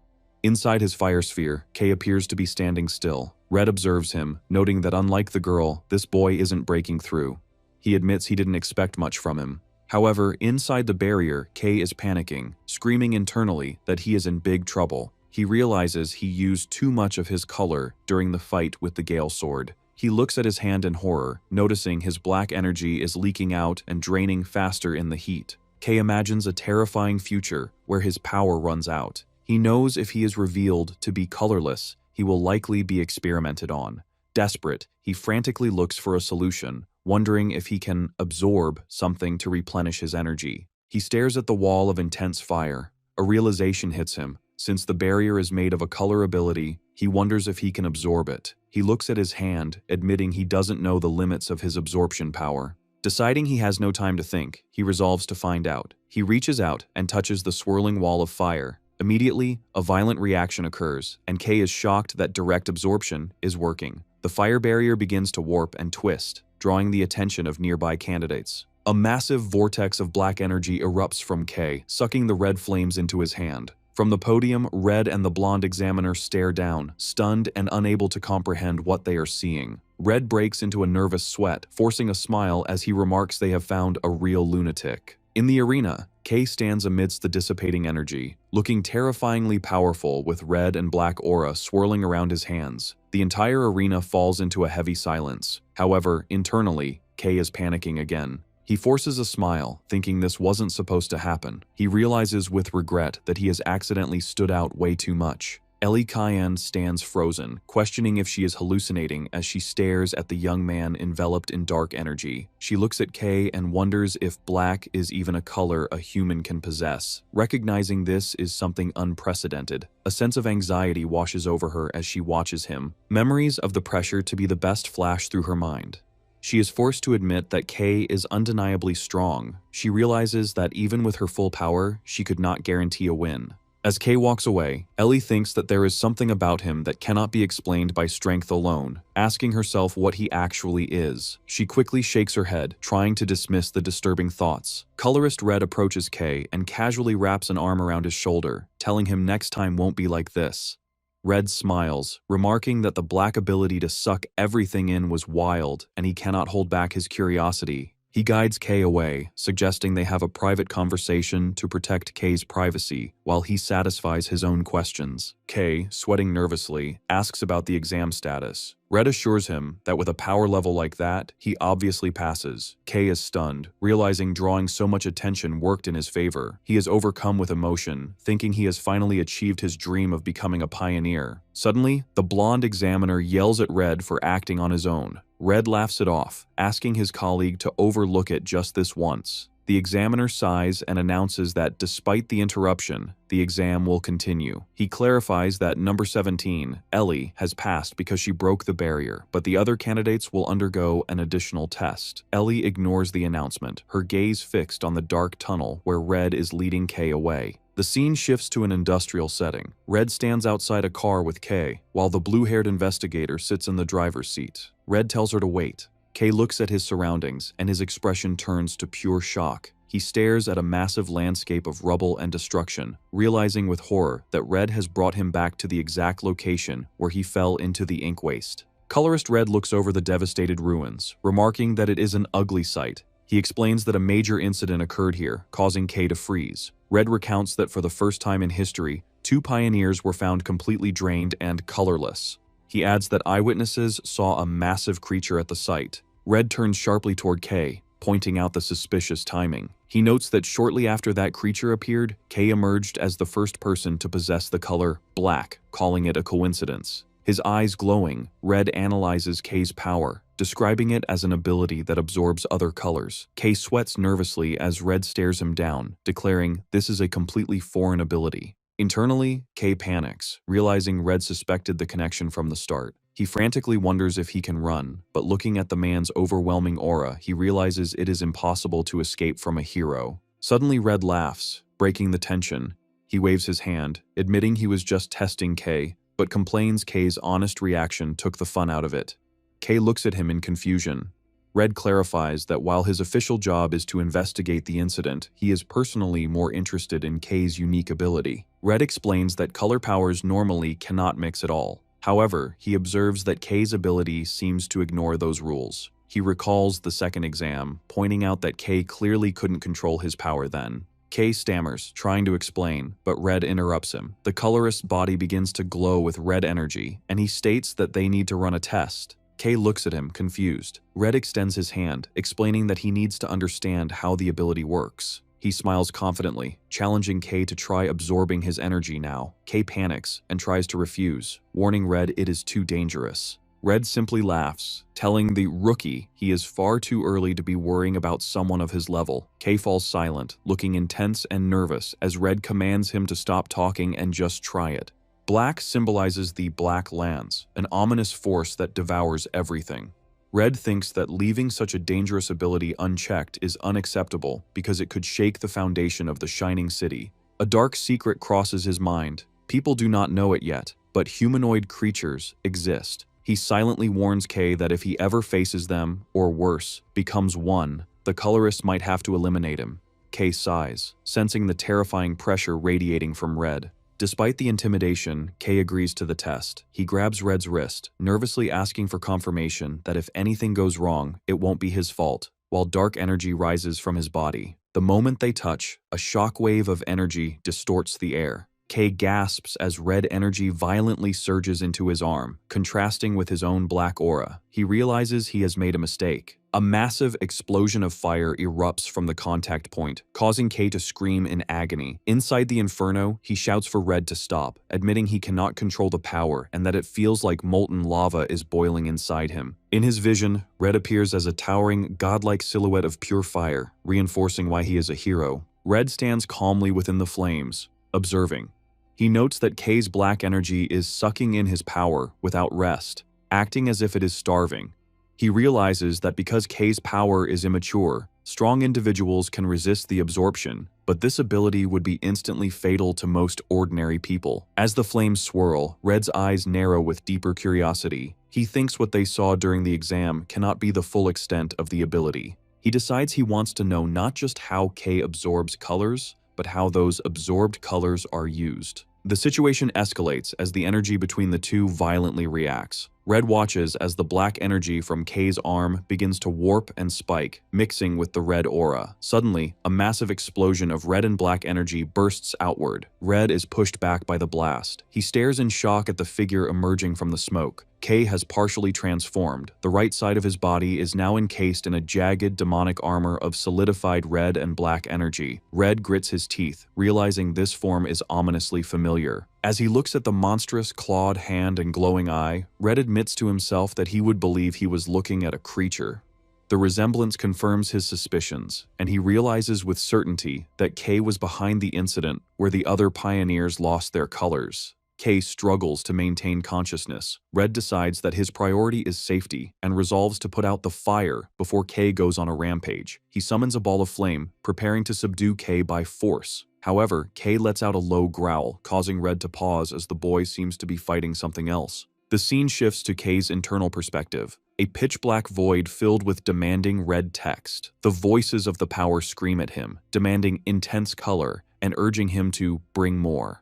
A: Inside his fire sphere, Kay appears to be standing still. Red observes him, noting that unlike the girl, this boy isn't breaking through. He admits he didn't expect much from him. However, inside the barrier, Kay is panicking, screaming internally that he is in big trouble. He realizes he used too much of his color during the fight with the Gale Sword. He looks at his hand in horror, noticing his black energy is leaking out and draining faster in the heat. Kay imagines a terrifying future where his power runs out. He knows if he is revealed to be colorless, he will likely be experimented on. Desperate, he frantically looks for a solution, wondering if he can absorb something to replenish his energy. He stares at the wall of intense fire. A realization hits him. Since the barrier is made of a color ability, he wonders if he can absorb it. He looks at his hand, admitting he doesn't know the limits of his absorption power. Deciding he has no time to think, he resolves to find out. He reaches out and touches the swirling wall of fire. Immediately, a violent reaction occurs, and Kay is shocked that direct absorption is working. The fire barrier begins to warp and twist, drawing the attention of nearby candidates. A massive vortex of black energy erupts from Kay, sucking the red flames into his hand. From the podium, Red and the blonde examiner stare down, stunned and unable to comprehend what they are seeing. Red breaks into a nervous sweat, forcing a smile as he remarks they have found a real lunatic. In the arena, Kay stands amidst the dissipating energy, looking terrifyingly powerful with red and black aura swirling around his hands. The entire arena falls into a heavy silence. However, internally, Kay is panicking again. He forces a smile, thinking this wasn't supposed to happen. He realizes with regret that he has accidentally stood out way too much. Ellie Kion stands frozen, questioning if she is hallucinating as she stares at the young man enveloped in dark energy. She looks at Kay and wonders if black is even a color a human can possess. Recognizing this is something unprecedented, a sense of anxiety washes over her as she watches him. Memories of the pressure to be the best flash through her mind. She is forced to admit that Kay is undeniably strong. She realizes that even with her full power, she could not guarantee a win. As Kay walks away, Ellie thinks that there is something about him that cannot be explained by strength alone, asking herself what he actually is. She quickly shakes her head, trying to dismiss the disturbing thoughts. Colorist Red approaches Kay and casually wraps an arm around his shoulder, telling him next time won't be like this. Red smiles, remarking that the black ability to suck everything in was wild and he cannot hold back his curiosity. He guides Kay away, suggesting they have a private conversation to protect Kay's privacy while he satisfies his own questions. Kay, sweating nervously, asks about the exam status. Red assures him that with a power level like that, he obviously passes. Kay is stunned, realizing drawing so much attention worked in his favor. He is overcome with emotion, thinking he has finally achieved his dream of becoming a pioneer. Suddenly, the blonde examiner yells at Red for acting on his own. Red laughs it off, asking his colleague to overlook it just this once. The examiner sighs and announces that despite the interruption, the exam will continue. He clarifies that number 17, Ellie, has passed because she broke the barrier, but the other candidates will undergo an additional test. Ellie ignores the announcement, her gaze fixed on the dark tunnel where Red is leading Kay away. The scene shifts to an industrial setting. Red stands outside a car with Kay, while the blue-haired investigator sits in the driver's seat. Red tells her to wait. Kay looks at his surroundings, and his expression turns to pure shock. He stares at a massive landscape of rubble and destruction, realizing with horror that Red has brought him back to the exact location where he fell into the ink waste. Colorist Red looks over the devastated ruins, remarking that it is an ugly sight. He explains that a major incident occurred here, causing K to freeze. Red recounts that for the first time in history, 2 pioneers were found completely drained and colorless. He adds that eyewitnesses saw a massive creature at the site. Red turns sharply toward K, pointing out the suspicious timing. He notes that shortly after that creature appeared, K emerged as the first person to possess the color black, calling it a coincidence. His eyes glowing, Red analyzes K's power, describing it as an ability that absorbs other colors. K sweats nervously as Red stares him down, declaring, "This is a completely foreign ability." Internally, K panics, realizing Red suspected the connection from the start. He frantically wonders if he can run, but looking at the man's overwhelming aura, he realizes it is impossible to escape from a hero. Suddenly, Red laughs, breaking the tension. He waves his hand, admitting he was just testing K, but complains K's honest reaction took the fun out of it. K looks at him in confusion. Red clarifies that while his official job is to investigate the incident, he is personally more interested in K's unique ability. Red explains that color powers normally cannot mix at all. However, he observes that K's ability seems to ignore those rules. He recalls the second exam, pointing out that K clearly couldn't control his power then. K stammers, trying to explain, but Red interrupts him. The colorist's body begins to glow with red energy, and he states that they need to run a test. K looks at him, confused. Red extends his hand, explaining that he needs to understand how the ability works. He smiles confidently, challenging K to try absorbing his energy now. K panics and tries to refuse, warning Red it is too dangerous. Red simply laughs, telling the rookie he is far too early to be worrying about someone of his level. K falls silent, looking intense and nervous as Red commands him to stop talking and just try it. Black symbolizes the Black Lands, an ominous force that devours everything. Red thinks that leaving such a dangerous ability unchecked is unacceptable because it could shake the foundation of the Shining City. A dark secret crosses his mind. People do not know it yet, but humanoid creatures exist. He silently warns K that if he ever faces them, or worse, becomes one, the colorist might have to eliminate him. K sighs, sensing the terrifying pressure radiating from Red. Despite the intimidation, K agrees to the test. He grabs Red's wrist, nervously asking for confirmation that if anything goes wrong, it won't be his fault, while dark energy rises from his body. The moment they touch, a shockwave of energy distorts the air. K gasps as red energy violently surges into his arm, contrasting with his own black aura. He realizes he has made a mistake. A massive explosion of fire erupts from the contact point, causing K to scream in agony. Inside the inferno, he shouts for Red to stop, admitting he cannot control the power and that it feels like molten lava is boiling inside him. In his vision, Red appears as a towering, godlike silhouette of pure fire, reinforcing why he is a hero. Red stands calmly within the flames, observing. He notes that K's black energy is sucking in his power without rest, acting as if it is starving. He realizes that because K's power is immature, strong individuals can resist the absorption, but this ability would be instantly fatal to most ordinary people. As the flames swirl, Red's eyes narrow with deeper curiosity. He thinks what they saw during the exam cannot be the full extent of the ability. He decides he wants to know not just how K absorbs colors, but how those absorbed colors are used. The situation escalates as the energy between the two violently reacts. Red watches as the black energy from K's arm begins to warp and spike, mixing with the red aura. Suddenly, a massive explosion of red and black energy bursts outward. Red is pushed back by the blast. He stares in shock at the figure emerging from the smoke. K has partially transformed. The right side of his body is now encased in a jagged demonic armor of solidified red and black energy. Red grits his teeth, realizing this form is ominously familiar. As he looks at the monstrous clawed hand and glowing eye, Red admits to himself that he would believe he was looking at a creature. The resemblance confirms his suspicions, and he realizes with certainty that K was behind the incident where the other pioneers lost their colors. K struggles to maintain consciousness. Red decides that his priority is safety and resolves to put out the fire before K goes on a rampage. He summons a ball of flame, preparing to subdue K by force. However, K lets out a low growl, causing Red to pause as the boy seems to be fighting something else. The scene shifts to K's internal perspective, a pitch-black void filled with demanding red text. The voices of the power scream at him, demanding intense color and urging him to bring more.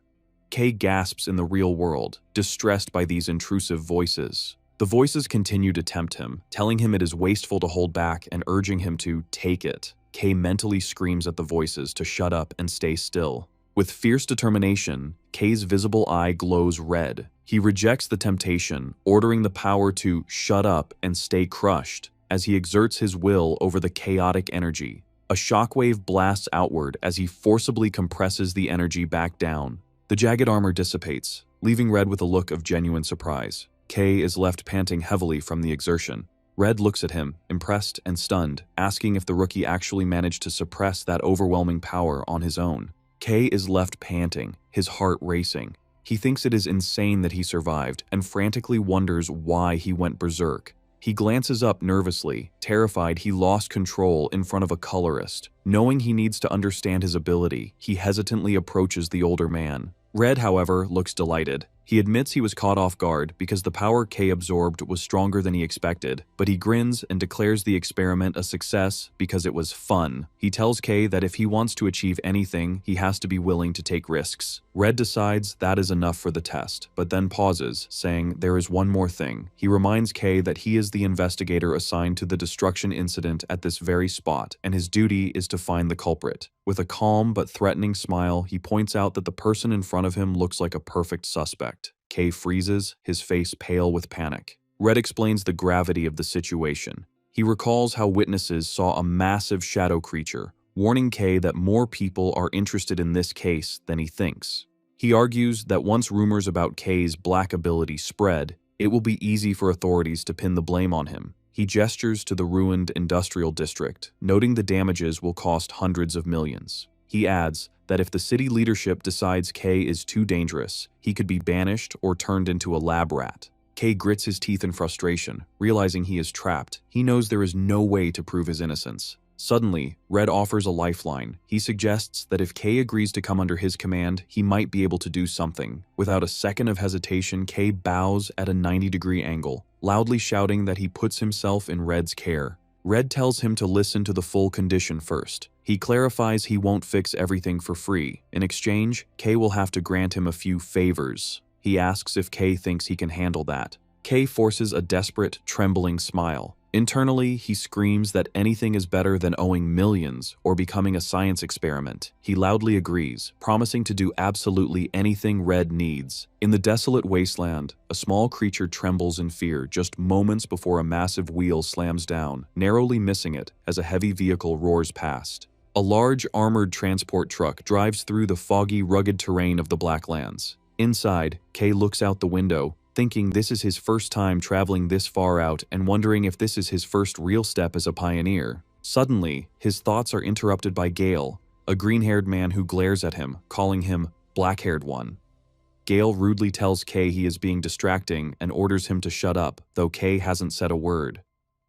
A: K gasps in the real world, distressed by these intrusive voices. The voices continue to tempt him, telling him it is wasteful to hold back and urging him to take it. Kay mentally screams at the voices to shut up and stay still. With fierce determination, Kay's visible eye glows red. He rejects the temptation, ordering the power to shut up and stay crushed as he exerts his will over the chaotic energy. A shockwave blasts outward as he forcibly compresses the energy back down. The jagged armor dissipates, leaving Red with a look of genuine surprise. Kay is left panting heavily from the exertion. Red looks at him, impressed and stunned, asking if the rookie actually managed to suppress that overwhelming power on his own. Kay is left panting, his heart racing. He thinks it is insane that he survived and frantically wonders why he went berserk. He glances up nervously, terrified he lost control in front of a colorist. Knowing he needs to understand his ability, he hesitantly approaches the older man. Red, however, looks delighted. He admits he was caught off guard because the power Kay absorbed was stronger than he expected, but he grins and declares the experiment a success because it was fun. He tells Kay that if he wants to achieve anything, he has to be willing to take risks. Red decides that is enough for the test, but then pauses, saying there is one more thing. He reminds Kay that he is the investigator assigned to the destruction incident at this very spot, and his duty is to find the culprit. With a calm but threatening smile, he points out that the person in front of him looks like a perfect suspect. Kay freezes, his face pale with panic. Red explains the gravity of the situation. He recalls how witnesses saw a massive shadow creature, warning Kay that more people are interested in this case than he thinks. He argues that once rumors about Kay's black ability spread, it will be easy for authorities to pin the blame on him. He gestures to the ruined industrial district, noting the damages will cost hundreds of millions. He adds that if the city leadership decides Kay is too dangerous, he could be banished or turned into a lab rat. Kay grits his teeth in frustration, realizing he is trapped. He knows there is no way to prove his innocence. Suddenly, Red offers a lifeline. He suggests that if Kay agrees to come under his command, he might be able to do something. Without a second of hesitation, Kay bows at a 90-degree angle, loudly shouting that he puts himself in Red's care. Red tells him to listen to the full condition first. He clarifies he won't fix everything for free. In exchange, Kay will have to grant him a few favors. He asks if Kay thinks he can handle that. Kay forces a desperate, trembling smile. Internally, he screams that anything is better than owing millions or becoming a science experiment. He loudly agrees, promising to do absolutely anything Red needs. In the desolate wasteland, a small creature trembles in fear just moments before a massive wheel slams down, narrowly missing it as a heavy vehicle roars past. A large armored transport truck drives through the foggy, rugged terrain of the Blacklands. Inside, Kay looks out the window, thinking this is his first time traveling this far out and wondering if this is his first real step as a pioneer. Suddenly, his thoughts are interrupted by Gale, a green-haired man who glares at him, calling him black-haired one. Gale rudely tells Kay he is being distracting and orders him to shut up, though Kay hasn't said a word.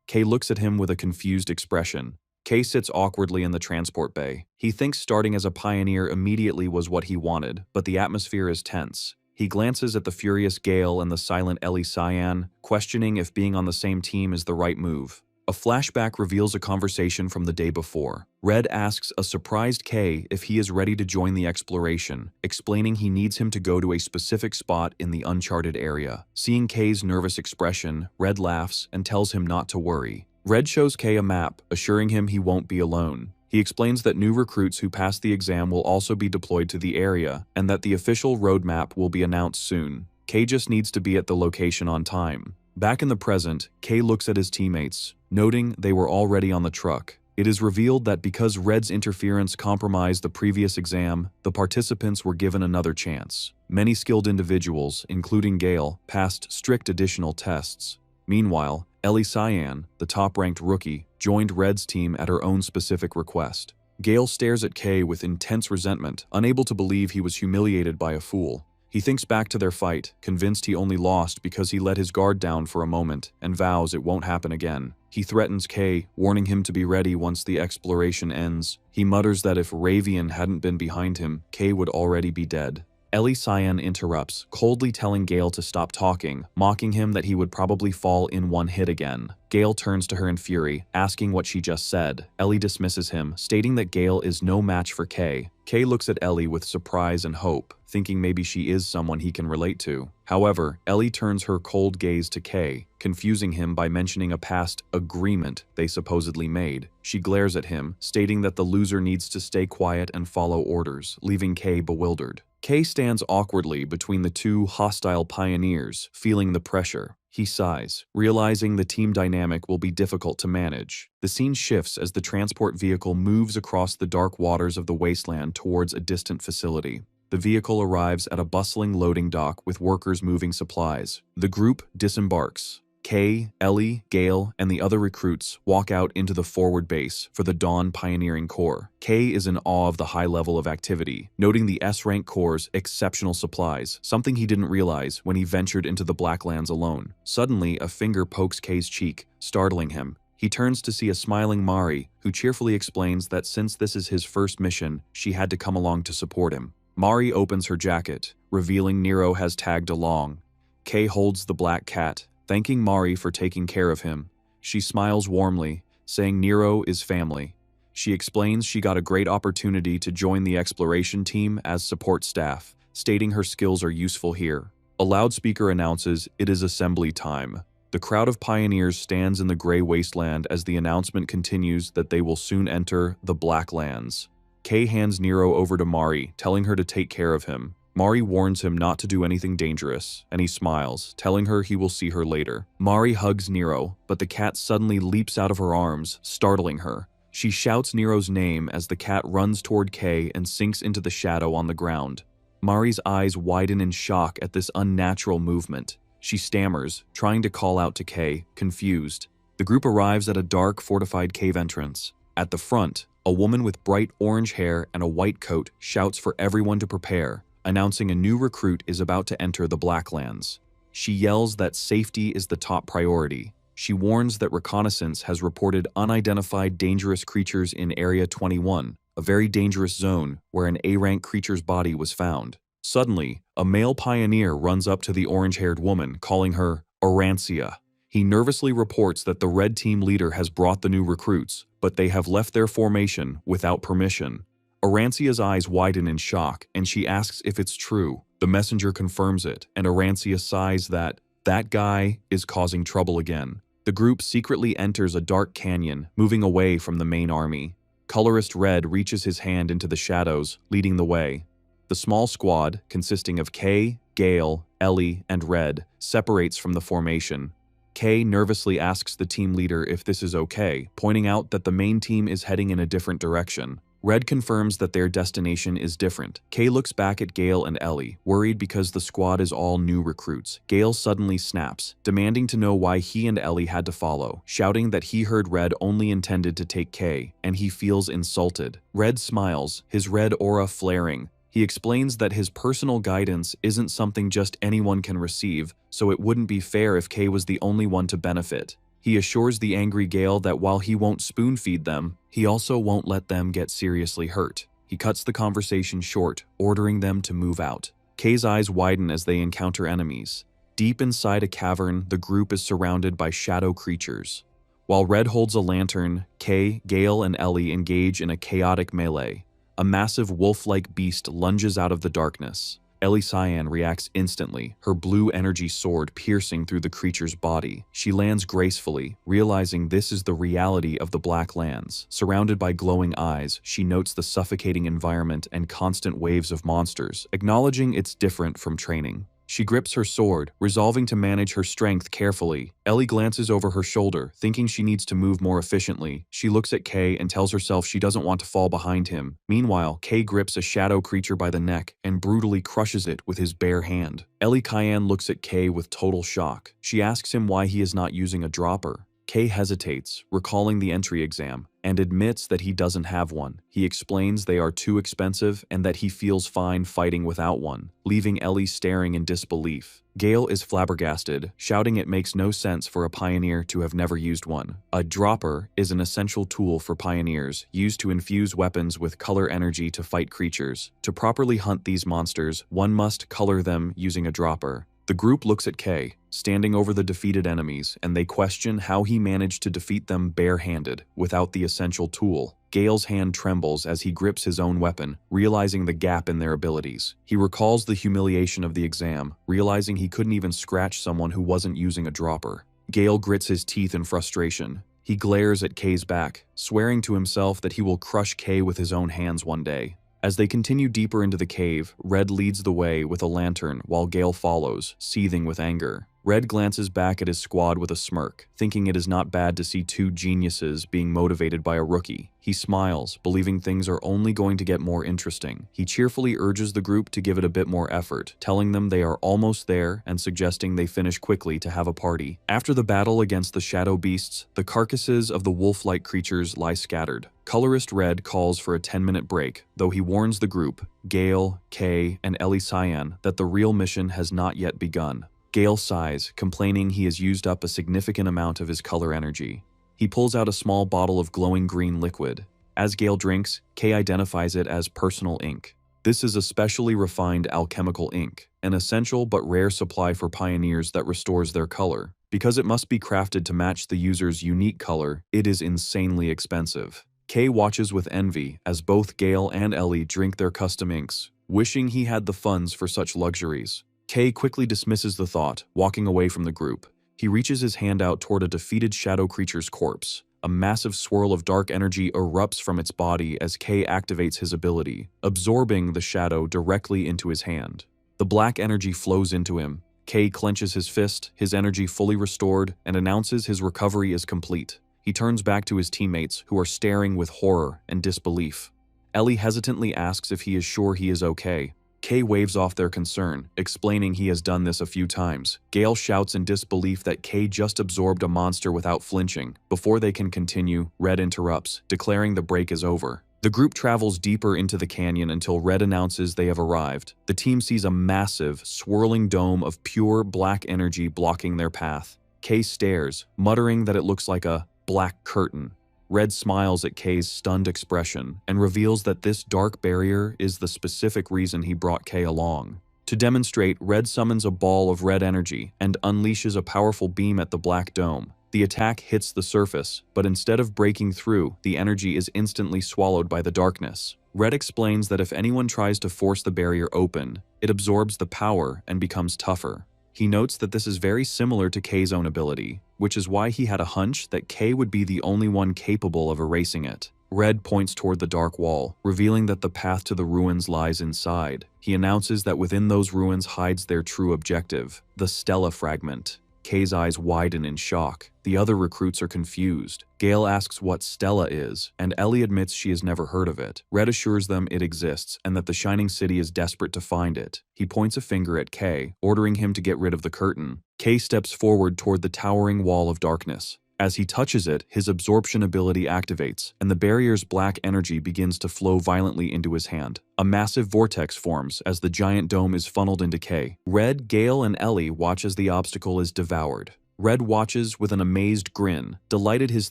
A: Kay looks at him with a confused expression. Kay sits awkwardly in the transport bay. He thinks starting as a pioneer immediately was what he wanted, but the atmosphere is tense. He glances at the furious Gale and the silent Ellie Cyan, questioning if being on the same team is the right move. A flashback reveals a conversation from the day before. Red asks a surprised Kay if he is ready to join the exploration, explaining he needs him to go to a specific spot in the uncharted area. Seeing Kay's nervous expression, Red laughs and tells him not to worry. Red shows Kay a map, assuring him he won't be alone. He explains that new recruits who pass the exam will also be deployed to the area, and that the official roadmap will be announced soon. Kay just needs to be at the location on time. Back in the present, Kay looks at his teammates, noting they were already on the truck. It is revealed that because Red's interference compromised the previous exam, the participants were given another chance. Many skilled individuals, including Gale, passed strict additional tests. Meanwhile, Ellie Cyan, the top-ranked rookie, joined Red's team at her own specific request. Gale stares at Kay with intense resentment, unable to believe he was humiliated by a fool. He thinks back to their fight, convinced he only lost because he let his guard down for a moment, and vows it won't happen again. He threatens Kay, warning him to be ready once the exploration ends. He mutters that if Ravian hadn't been behind him, Kay would already be dead. Ellie Cyan interrupts, coldly telling Gale to stop talking, mocking him that he would probably fall in one hit again. Gale turns to her in fury, asking what she just said. Ellie dismisses him, stating that Gale is no match for Kay. Kay looks at Ellie with surprise and hope, thinking maybe she is someone he can relate to. However, Ellie turns her cold gaze to Kay, confusing him by mentioning a past agreement they supposedly made. She glares at him, stating that the loser needs to stay quiet and follow orders, leaving Kay bewildered. Kay stands awkwardly between the two hostile pioneers, feeling the pressure. He sighs, realizing the team dynamic will be difficult to manage. The scene shifts as the transport vehicle moves across the dark waters of the wasteland towards a distant facility. The vehicle arrives at a bustling loading dock with workers moving supplies. The group disembarks. Kay, Ellie, Gale, and the other recruits walk out into the forward base for the Dawn Pioneering Corps. Kay is in awe of the high level of activity, noting the S-Rank Corps' exceptional supplies, something he didn't realize when he ventured into the Blacklands alone. Suddenly, a finger pokes Kay's cheek, startling him. He turns to see a smiling Mari, who cheerfully explains that since this is his first mission, she had to come along to support him. Mari opens her jacket, revealing Nero has tagged along. Kay holds the black cat, thanking Mari for taking care of him. She smiles warmly, saying Nero is family. She explains she got a great opportunity to join the exploration team as support staff, stating her skills are useful here. A loudspeaker announces it is assembly time. The crowd of pioneers stands in the gray wasteland as the announcement continues that they will soon enter the Blacklands. Kay hands Nero over to Mari, telling her to take care of him. Mari warns him not to do anything dangerous, and he smiles, telling her he will see her later. Mari hugs Nero, but the cat suddenly leaps out of her arms, startling her. She shouts Nero's name as the cat runs toward Kay and sinks into the shadow on the ground. Mari's eyes widen in shock at this unnatural movement. She stammers, trying to call out to Kay, confused. The group arrives at a dark, fortified cave entrance. At the front, a woman with bright orange hair and a white coat shouts for everyone to prepare, announcing a new recruit is about to enter the Blacklands. She yells that safety is the top priority. She warns that reconnaissance has reported unidentified dangerous creatures in Area 21, a very dangerous zone where an A-rank creature's body was found. Suddenly, a male pioneer runs up to the orange-haired woman, calling her Arancia. He nervously reports that the red team leader has brought the new recruits, but they have left their formation without permission. Arancia's eyes widen in shock, and she asks if it's true. The messenger confirms it, and Arancia sighs that guy is causing trouble again. The group secretly enters a dark canyon, moving away from the main army. Colorist Red reaches his hand into the shadows, leading the way. The small squad, consisting of Kay, Gale, Ellie, and Red, separates from the formation. Kay nervously asks the team leader if this is okay, pointing out that the main team is heading in a different direction. Red confirms that their destination is different. Kay looks back at Gale and Ellie, worried because the squad is all new recruits. Gale suddenly snaps, demanding to know why he and Ellie had to follow, shouting that he heard Red only intended to take Kay, and he feels insulted. Red smiles, his red aura flaring. He explains that his personal guidance isn't something just anyone can receive, so it wouldn't be fair if Kay was the only one to benefit. He assures the angry Gale that while he won't spoon-feed them, he also won't let them get seriously hurt. He cuts the conversation short, ordering them to move out. Kay's eyes widen as they encounter enemies. Deep inside a cavern, the group is surrounded by shadow creatures. While Red holds a lantern, Kay, Gale, and Ellie engage in a chaotic melee. A massive wolf-like beast lunges out of the darkness. Ellie Cyan reacts instantly, her blue energy sword piercing through the creature's body. She lands gracefully, realizing this is the reality of the Blacklands. Surrounded by glowing eyes, she notes the suffocating environment and constant waves of monsters, acknowledging it's different from training. She grips her sword, resolving to manage her strength carefully. Ellie glances over her shoulder, thinking she needs to move more efficiently. She looks at Kay and tells herself she doesn't want to fall behind him. Meanwhile, Kay grips a shadow creature by the neck and brutally crushes it with his bare hand. Ellie Cyan looks at Kay with total shock. She asks him why he is not using a dropper. Kay hesitates, recalling the entry exam, and admits that he doesn't have one. He explains they are too expensive and that he feels fine fighting without one, leaving Ellie staring in disbelief. Gale is flabbergasted, shouting it makes no sense for a pioneer to have never used one. A dropper is an essential tool for pioneers, used to infuse weapons with color energy to fight creatures. To properly hunt these monsters, one must color them using a dropper. The group looks at Kay, standing over the defeated enemies, and they question how he managed to defeat them bare-handed, without the essential tool. Gale's hand trembles as he grips his own weapon, realizing the gap in their abilities. He recalls the humiliation of the exam, realizing he couldn't even scratch someone who wasn't using a dropper. Gale grits his teeth in frustration. He glares at Kay's back, swearing to himself that he will crush Kay with his own hands one day. As they continue deeper into the cave, Red leads the way with a lantern while Gale follows, seething with anger. Red glances back at his squad with a smirk, thinking it is not bad to see two geniuses being motivated by a rookie. He smiles, believing things are only going to get more interesting. He cheerfully urges the group to give it a bit more effort, telling them they are almost there and suggesting they finish quickly to have a party. After the battle against the shadow beasts, the carcasses of the wolf-like creatures lie scattered. Colorist Red calls for a 10-minute break, though he warns the group, Gale, Kay, and Ellie Cyan, that the real mission has not yet begun. Gale sighs, complaining he has used up a significant amount of his color energy. He pulls out a small bottle of glowing green liquid. As Gale drinks, Kay identifies it as personal ink. This is a specially refined alchemical ink, an essential but rare supply for pioneers that restores their color. Because it must be crafted to match the user's unique color, it is insanely expensive. Kay watches with envy as both Gale and Ellie drink their custom inks, wishing he had the funds for such luxuries. Kay quickly dismisses the thought, walking away from the group. He reaches his hand out toward a defeated shadow creature's corpse. A massive swirl of dark energy erupts from its body as Kay activates his ability, absorbing the shadow directly into his hand. The black energy flows into him. Kay clenches his fist, his energy fully restored, and announces his recovery is complete. He turns back to his teammates, who are staring with horror and disbelief. Ellie hesitantly asks if he is sure he is okay. Kay waves off their concern, explaining he has done this a few times. Gale shouts in disbelief that Kay just absorbed a monster without flinching. Before they can continue, Red interrupts, declaring the break is over. The group travels deeper into the canyon until Red announces they have arrived. The team sees a massive, swirling dome of pure black energy blocking their path. Kay stares, muttering that it looks like a black curtain. Red smiles at Kay's stunned expression and reveals that this dark barrier is the specific reason he brought Kay along. To demonstrate, Red summons a ball of red energy and unleashes a powerful beam at the black dome. The attack hits the surface, but instead of breaking through, the energy is instantly swallowed by the darkness. Red explains that if anyone tries to force the barrier open, it absorbs the power and becomes tougher. He notes that this is very similar to Kay's own ability, which is why he had a hunch that Kay would be the only one capable of erasing it. Red points toward the dark wall, revealing that the path to the ruins lies inside. He announces that within those ruins hides their true objective, the Stella fragment. Kay's eyes widen in shock. The other recruits are confused. Gale asks what Stella is, and Ellie admits she has never heard of it. Red assures them it exists and that the Shining City is desperate to find it. He points a finger at Kay, ordering him to get rid of the curtain. Kay steps forward toward the towering wall of darkness. As he touches it, his absorption ability activates, and the barrier's black energy begins to flow violently into his hand. A massive vortex forms as the giant dome is funneled into Kay. Red, Gale, and Ellie watch as the obstacle is devoured. Red watches with an amazed grin, delighted his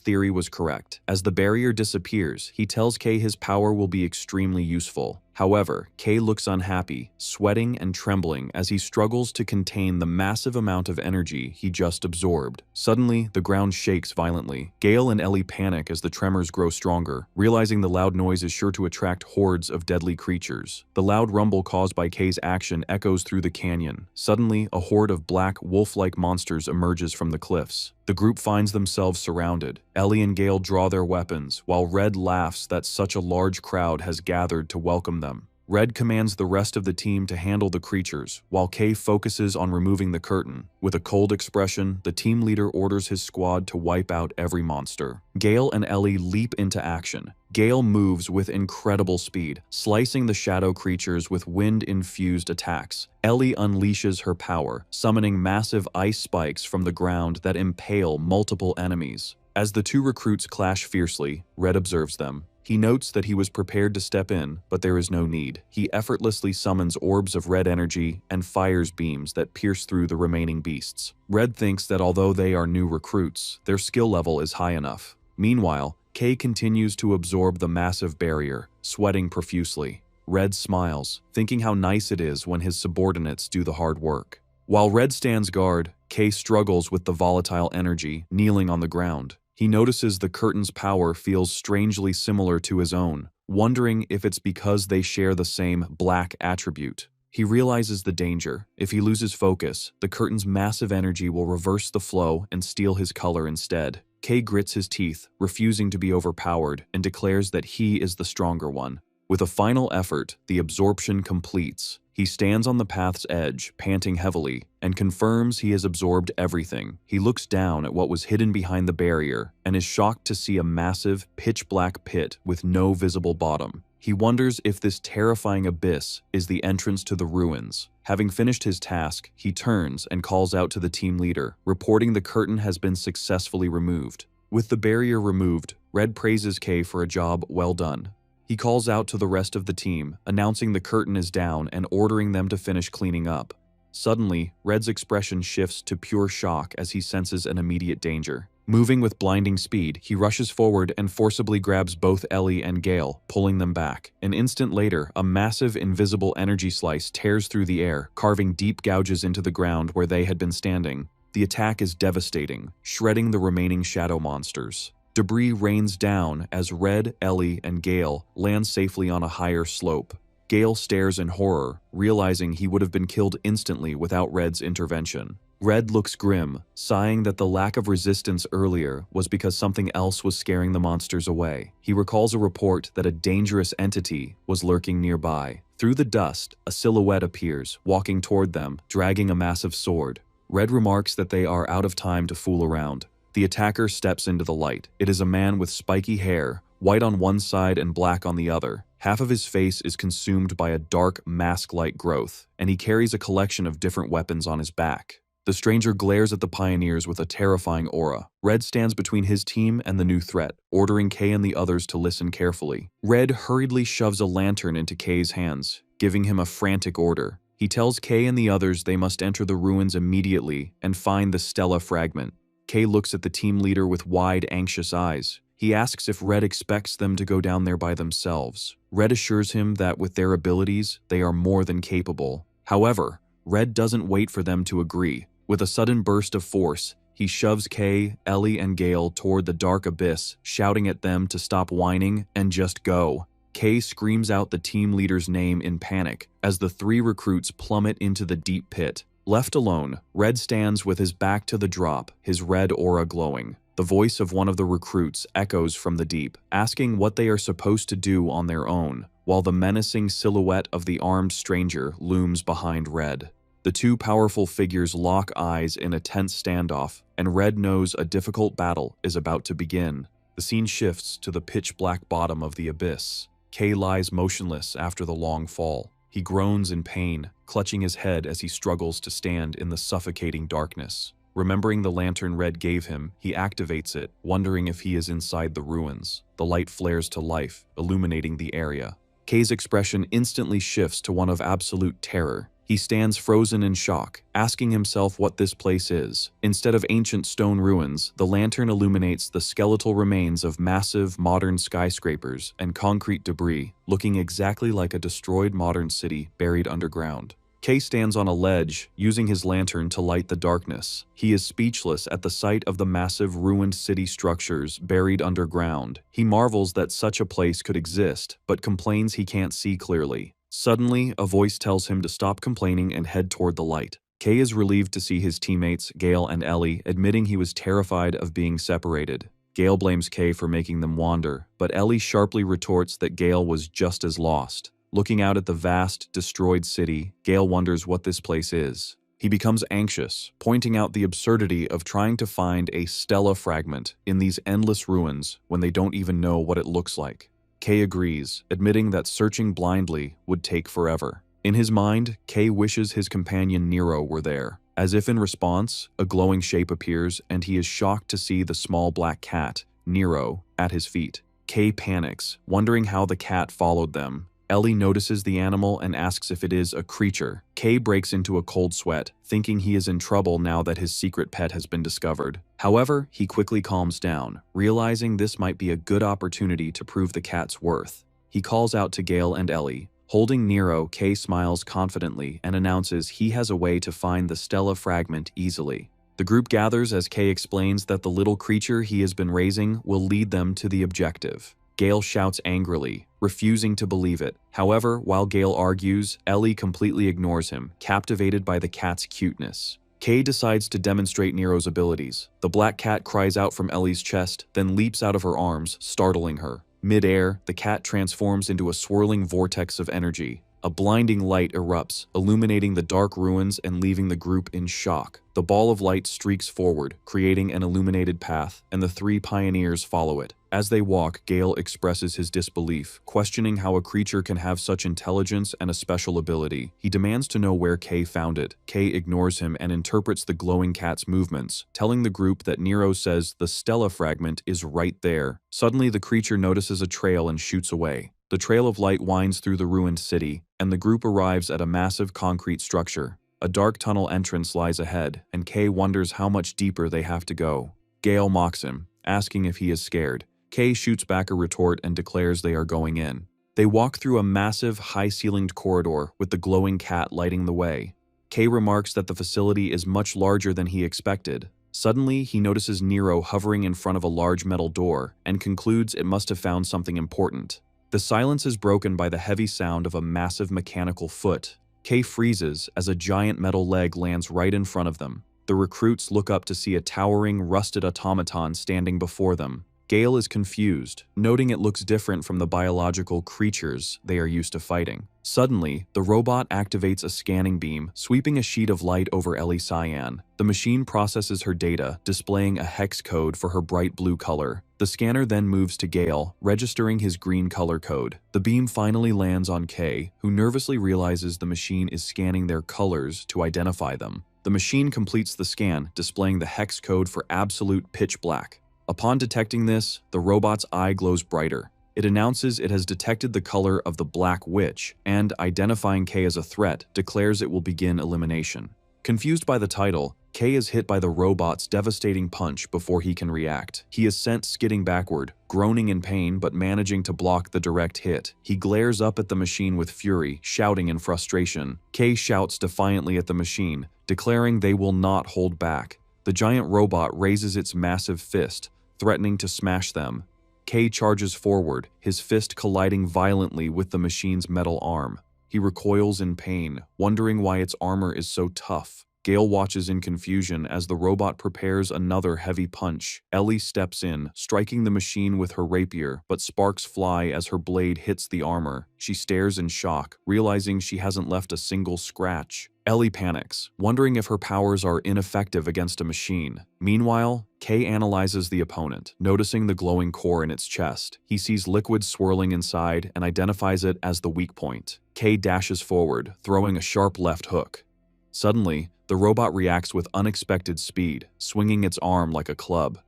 A: theory was correct. As the barrier disappears, he tells Kay his power will be extremely useful. However, Kay looks unhappy, sweating and trembling as he struggles to contain the massive amount of energy he just absorbed. Suddenly, the ground shakes violently. Gale and Ellie panic as the tremors grow stronger, realizing the loud noise is sure to attract hordes of deadly creatures. The loud rumble caused by Kay's action echoes through the canyon. Suddenly, a horde of black, wolf-like monsters emerges from the cliffs. The group finds themselves surrounded. Ellie and Gale draw their weapons, while Red laughs that such a large crowd has gathered to welcome them. Red commands the rest of the team to handle the creatures, while Kay focuses on removing the curtain. With a cold expression, the team leader orders his squad to wipe out every monster. Gale and Ellie leap into action. Gale moves with incredible speed, slicing the shadow creatures with wind-infused attacks. Ellie unleashes her power, summoning massive ice spikes from the ground that impale multiple enemies. As the two recruits clash fiercely, Red observes them. He notes that he was prepared to step in, but there is no need. He effortlessly summons orbs of red energy and fires beams that pierce through the remaining beasts. Red thinks that although they are new recruits, their skill level is high enough. Meanwhile, Kay continues to absorb the massive barrier, sweating profusely. Red smiles, thinking how nice it is when his subordinates do the hard work. While Red stands guard, Kay struggles with the volatile energy, kneeling on the ground. He notices the curtain's power feels strangely similar to his own, wondering if it's because they share the same black attribute. He realizes the danger. If he loses focus, the curtain's massive energy will reverse the flow and steal his color instead. Kei grits his teeth, refusing to be overpowered, and declares that he is the stronger one. With a final effort, the absorption completes. He stands on the path's edge, panting heavily, and confirms he has absorbed everything. He looks down at what was hidden behind the barrier and is shocked to see a massive, pitch-black pit with no visible bottom. He wonders if this terrifying abyss is the entrance to the ruins. Having finished his task, he turns and calls out to the team leader, reporting the curtain has been successfully removed. With the barrier removed, Red praises Kei for a job well done. He calls out to the rest of the team, announcing the curtain is down and ordering them to finish cleaning up. Suddenly, Red's expression shifts to pure shock as he senses an immediate danger. Moving with blinding speed, he rushes forward and forcibly grabs both Ellie and Gale, pulling them back. An instant later, a massive invisible energy slice tears through the air, carving deep gouges into the ground where they had been standing. The attack is devastating, shredding the remaining shadow monsters. Debris rains down as Red, Ellie, and Gale land safely on a higher slope. Gale stares in horror, realizing he would have been killed instantly without Red's intervention. Red looks grim, sighing that the lack of resistance earlier was because something else was scaring the monsters away. He recalls a report that a dangerous entity was lurking nearby. Through the dust, a silhouette appears, walking toward them, dragging a massive sword. Red remarks that they are out of time to fool around. The attacker steps into the light. It is a man with spiky hair, white on one side and black on the other. Half of his face is consumed by a dark, mask-like growth, and he carries a collection of different weapons on his back. The stranger glares at the pioneers with a terrifying aura. Red stands between his team and the new threat, ordering Kei and the others to listen carefully. Red hurriedly shoves a lantern into Kei's hands, giving him a frantic order. He tells Kei and the others they must enter the ruins immediately and find the Stella fragment. Kei looks at the team leader with wide, anxious eyes. He asks if Red expects them to go down there by themselves. Red assures him that with their abilities, they are more than capable. However, Red doesn't wait for them to agree. With a sudden burst of force, he shoves Kei, Ellie, and Gale toward the dark abyss, shouting at them to stop whining and just go. Kei screams out the team leader's name in panic as the three recruits plummet into the deep pit. Left alone, Red stands with his back to the drop, his red aura glowing. The voice of one of the recruits echoes from the deep, asking what they are supposed to do on their own, while the menacing silhouette of the armed stranger looms behind Red. The two powerful figures lock eyes in a tense standoff, and Red knows a difficult battle is about to begin. The scene shifts to the pitch-black bottom of the abyss. Kei lies motionless after the long fall. He groans in pain, clutching his head as he struggles to stand in the suffocating darkness. Remembering the lantern Red gave him, he activates it, wondering if he is inside the ruins. The light flares to life, illuminating the area. Kei's expression instantly shifts to one of absolute terror. He stands frozen in shock, asking himself what this place is. Instead of ancient stone ruins, the lantern illuminates the skeletal remains of massive modern skyscrapers and concrete debris, looking exactly like a destroyed modern city buried underground. Kei stands on a ledge, using his lantern to light the darkness. He is speechless at the sight of the massive ruined city structures buried underground. He marvels that such a place could exist, but complains he can't see clearly. Suddenly, a voice tells him to stop complaining and head toward the light. Kei is relieved to see his teammates, Gale and Ellie, admitting he was terrified of being separated. Gale blames Kei for making them wander, but Ellie sharply retorts that Gale was just as lost. Looking out at the vast, destroyed city, Gale wonders what this place is. He becomes anxious, pointing out the absurdity of trying to find a Stella fragment in these endless ruins when they don't even know what it looks like. Kei agrees, admitting that searching blindly would take forever. In his mind, Kei wishes his companion Nero were there. As if in response, a glowing shape appears and he is shocked to see the small black cat, Nero, at his feet. Kei panics, wondering how the cat followed them. Ellie notices the animal and asks if it is a creature. Kei breaks into a cold sweat, thinking he is in trouble now that his secret pet has been discovered. However, he quickly calms down, realizing this might be a good opportunity to prove the cat's worth. He calls out to Gale and Ellie. Holding Nero, Kei smiles confidently and announces he has a way to find the Stella fragment easily. The group gathers as Kay explains that the little creature he has been raising will lead them to the objective. Gale shouts angrily, refusing to believe it. However, while Gale argues, Ellie completely ignores him, captivated by the cat's cuteness. Kay decides to demonstrate Nero's abilities. The black cat cries out from Ellie's chest, then leaps out of her arms, startling her. Mid-air, the cat transforms into a swirling vortex of energy. A blinding light erupts, illuminating the dark ruins and leaving the group in shock. The ball of light streaks forward, creating an illuminated path, and the three pioneers follow it. As they walk, Gale expresses his disbelief, questioning how a creature can have such intelligence and a special ability. He demands to know where Kay found it. Kay ignores him and interprets the glowing cat's movements, telling the group that Nero says the Stella fragment is right there. Suddenly, the creature notices a trail and shoots away. The trail of light winds through the ruined city, and the group arrives at a massive concrete structure. A dark tunnel entrance lies ahead, and Kay wonders how much deeper they have to go. Gale mocks him, asking if he is scared. Kay shoots back a retort and declares they are going in. They walk through a massive, high-ceilinged corridor with the glowing cat lighting the way. Kay remarks that the facility is much larger than he expected. Suddenly, he notices Nero hovering in front of a large metal door and concludes it must have found something important. The silence is broken by the heavy sound of a massive mechanical foot. Kay freezes as a giant metal leg lands right in front of them. The recruits look up to see a towering, rusted automaton standing before them. Gale is confused, noting it looks different from the biological creatures they are used to fighting. Suddenly, the robot activates a scanning beam, sweeping a sheet of light over Ellie Cyan. The machine processes her data, displaying a hex code for her bright blue color. The scanner then moves to Gale, registering his green color code. The beam finally lands on Kay, who nervously realizes the machine is scanning their colors to identify them. The machine completes the scan, displaying the hex code for absolute pitch black. Upon detecting this, the robot's eye glows brighter. It announces it has detected the color of the Black Witch and, identifying Kay as a threat, declares it will begin elimination. Confused by the title, Kay is hit by the robot's devastating punch before he can react. He is sent skidding backward, groaning in pain but managing to block the direct hit. He glares up at the machine with fury, shouting in frustration. Kay shouts defiantly at the machine, declaring they will not hold back. The giant robot raises its massive fist, threatening to smash them. Kay charges forward, his fist colliding violently with the machine's metal arm. He recoils in pain, wondering why its armor is so tough. Gale watches in confusion as the robot prepares another heavy punch. Ellie steps in, striking the machine with her rapier, but sparks fly as her blade hits the armor. She stares in shock, realizing she hasn't left a single scratch. Ellie panics, wondering if her powers are ineffective against a machine. Meanwhile, Kay analyzes the opponent, noticing the glowing core in its chest. He sees liquid swirling inside and identifies it as the weak point. Kay dashes forward, throwing a sharp left hook. Suddenly, the robot reacts with unexpected speed, swinging its arm like a club.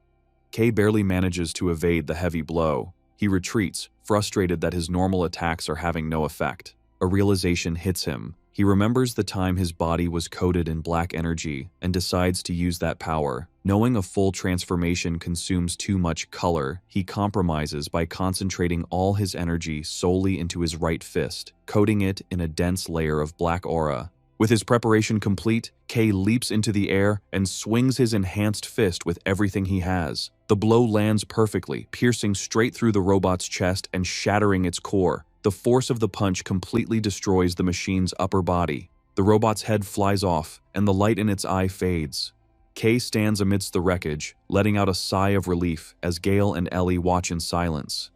A: Kay barely manages to evade the heavy blow. He retreats, frustrated that his normal attacks are having no effect. A realization hits him. He remembers the time his body was coated in black energy and decides to use that power. Knowing a full transformation consumes too much color, he compromises by concentrating all his energy solely into his right fist, coating it in a dense layer of black aura. With his preparation complete, Kay leaps into the air and swings his enhanced fist with everything he has. The blow lands perfectly, piercing straight through the robot's chest and shattering its core. The force of the punch completely destroys the machine's upper body. The robot's head flies off, and the light in its eye fades. Kay stands amidst the wreckage, letting out a sigh of relief as Gale and Ellie watch in silence.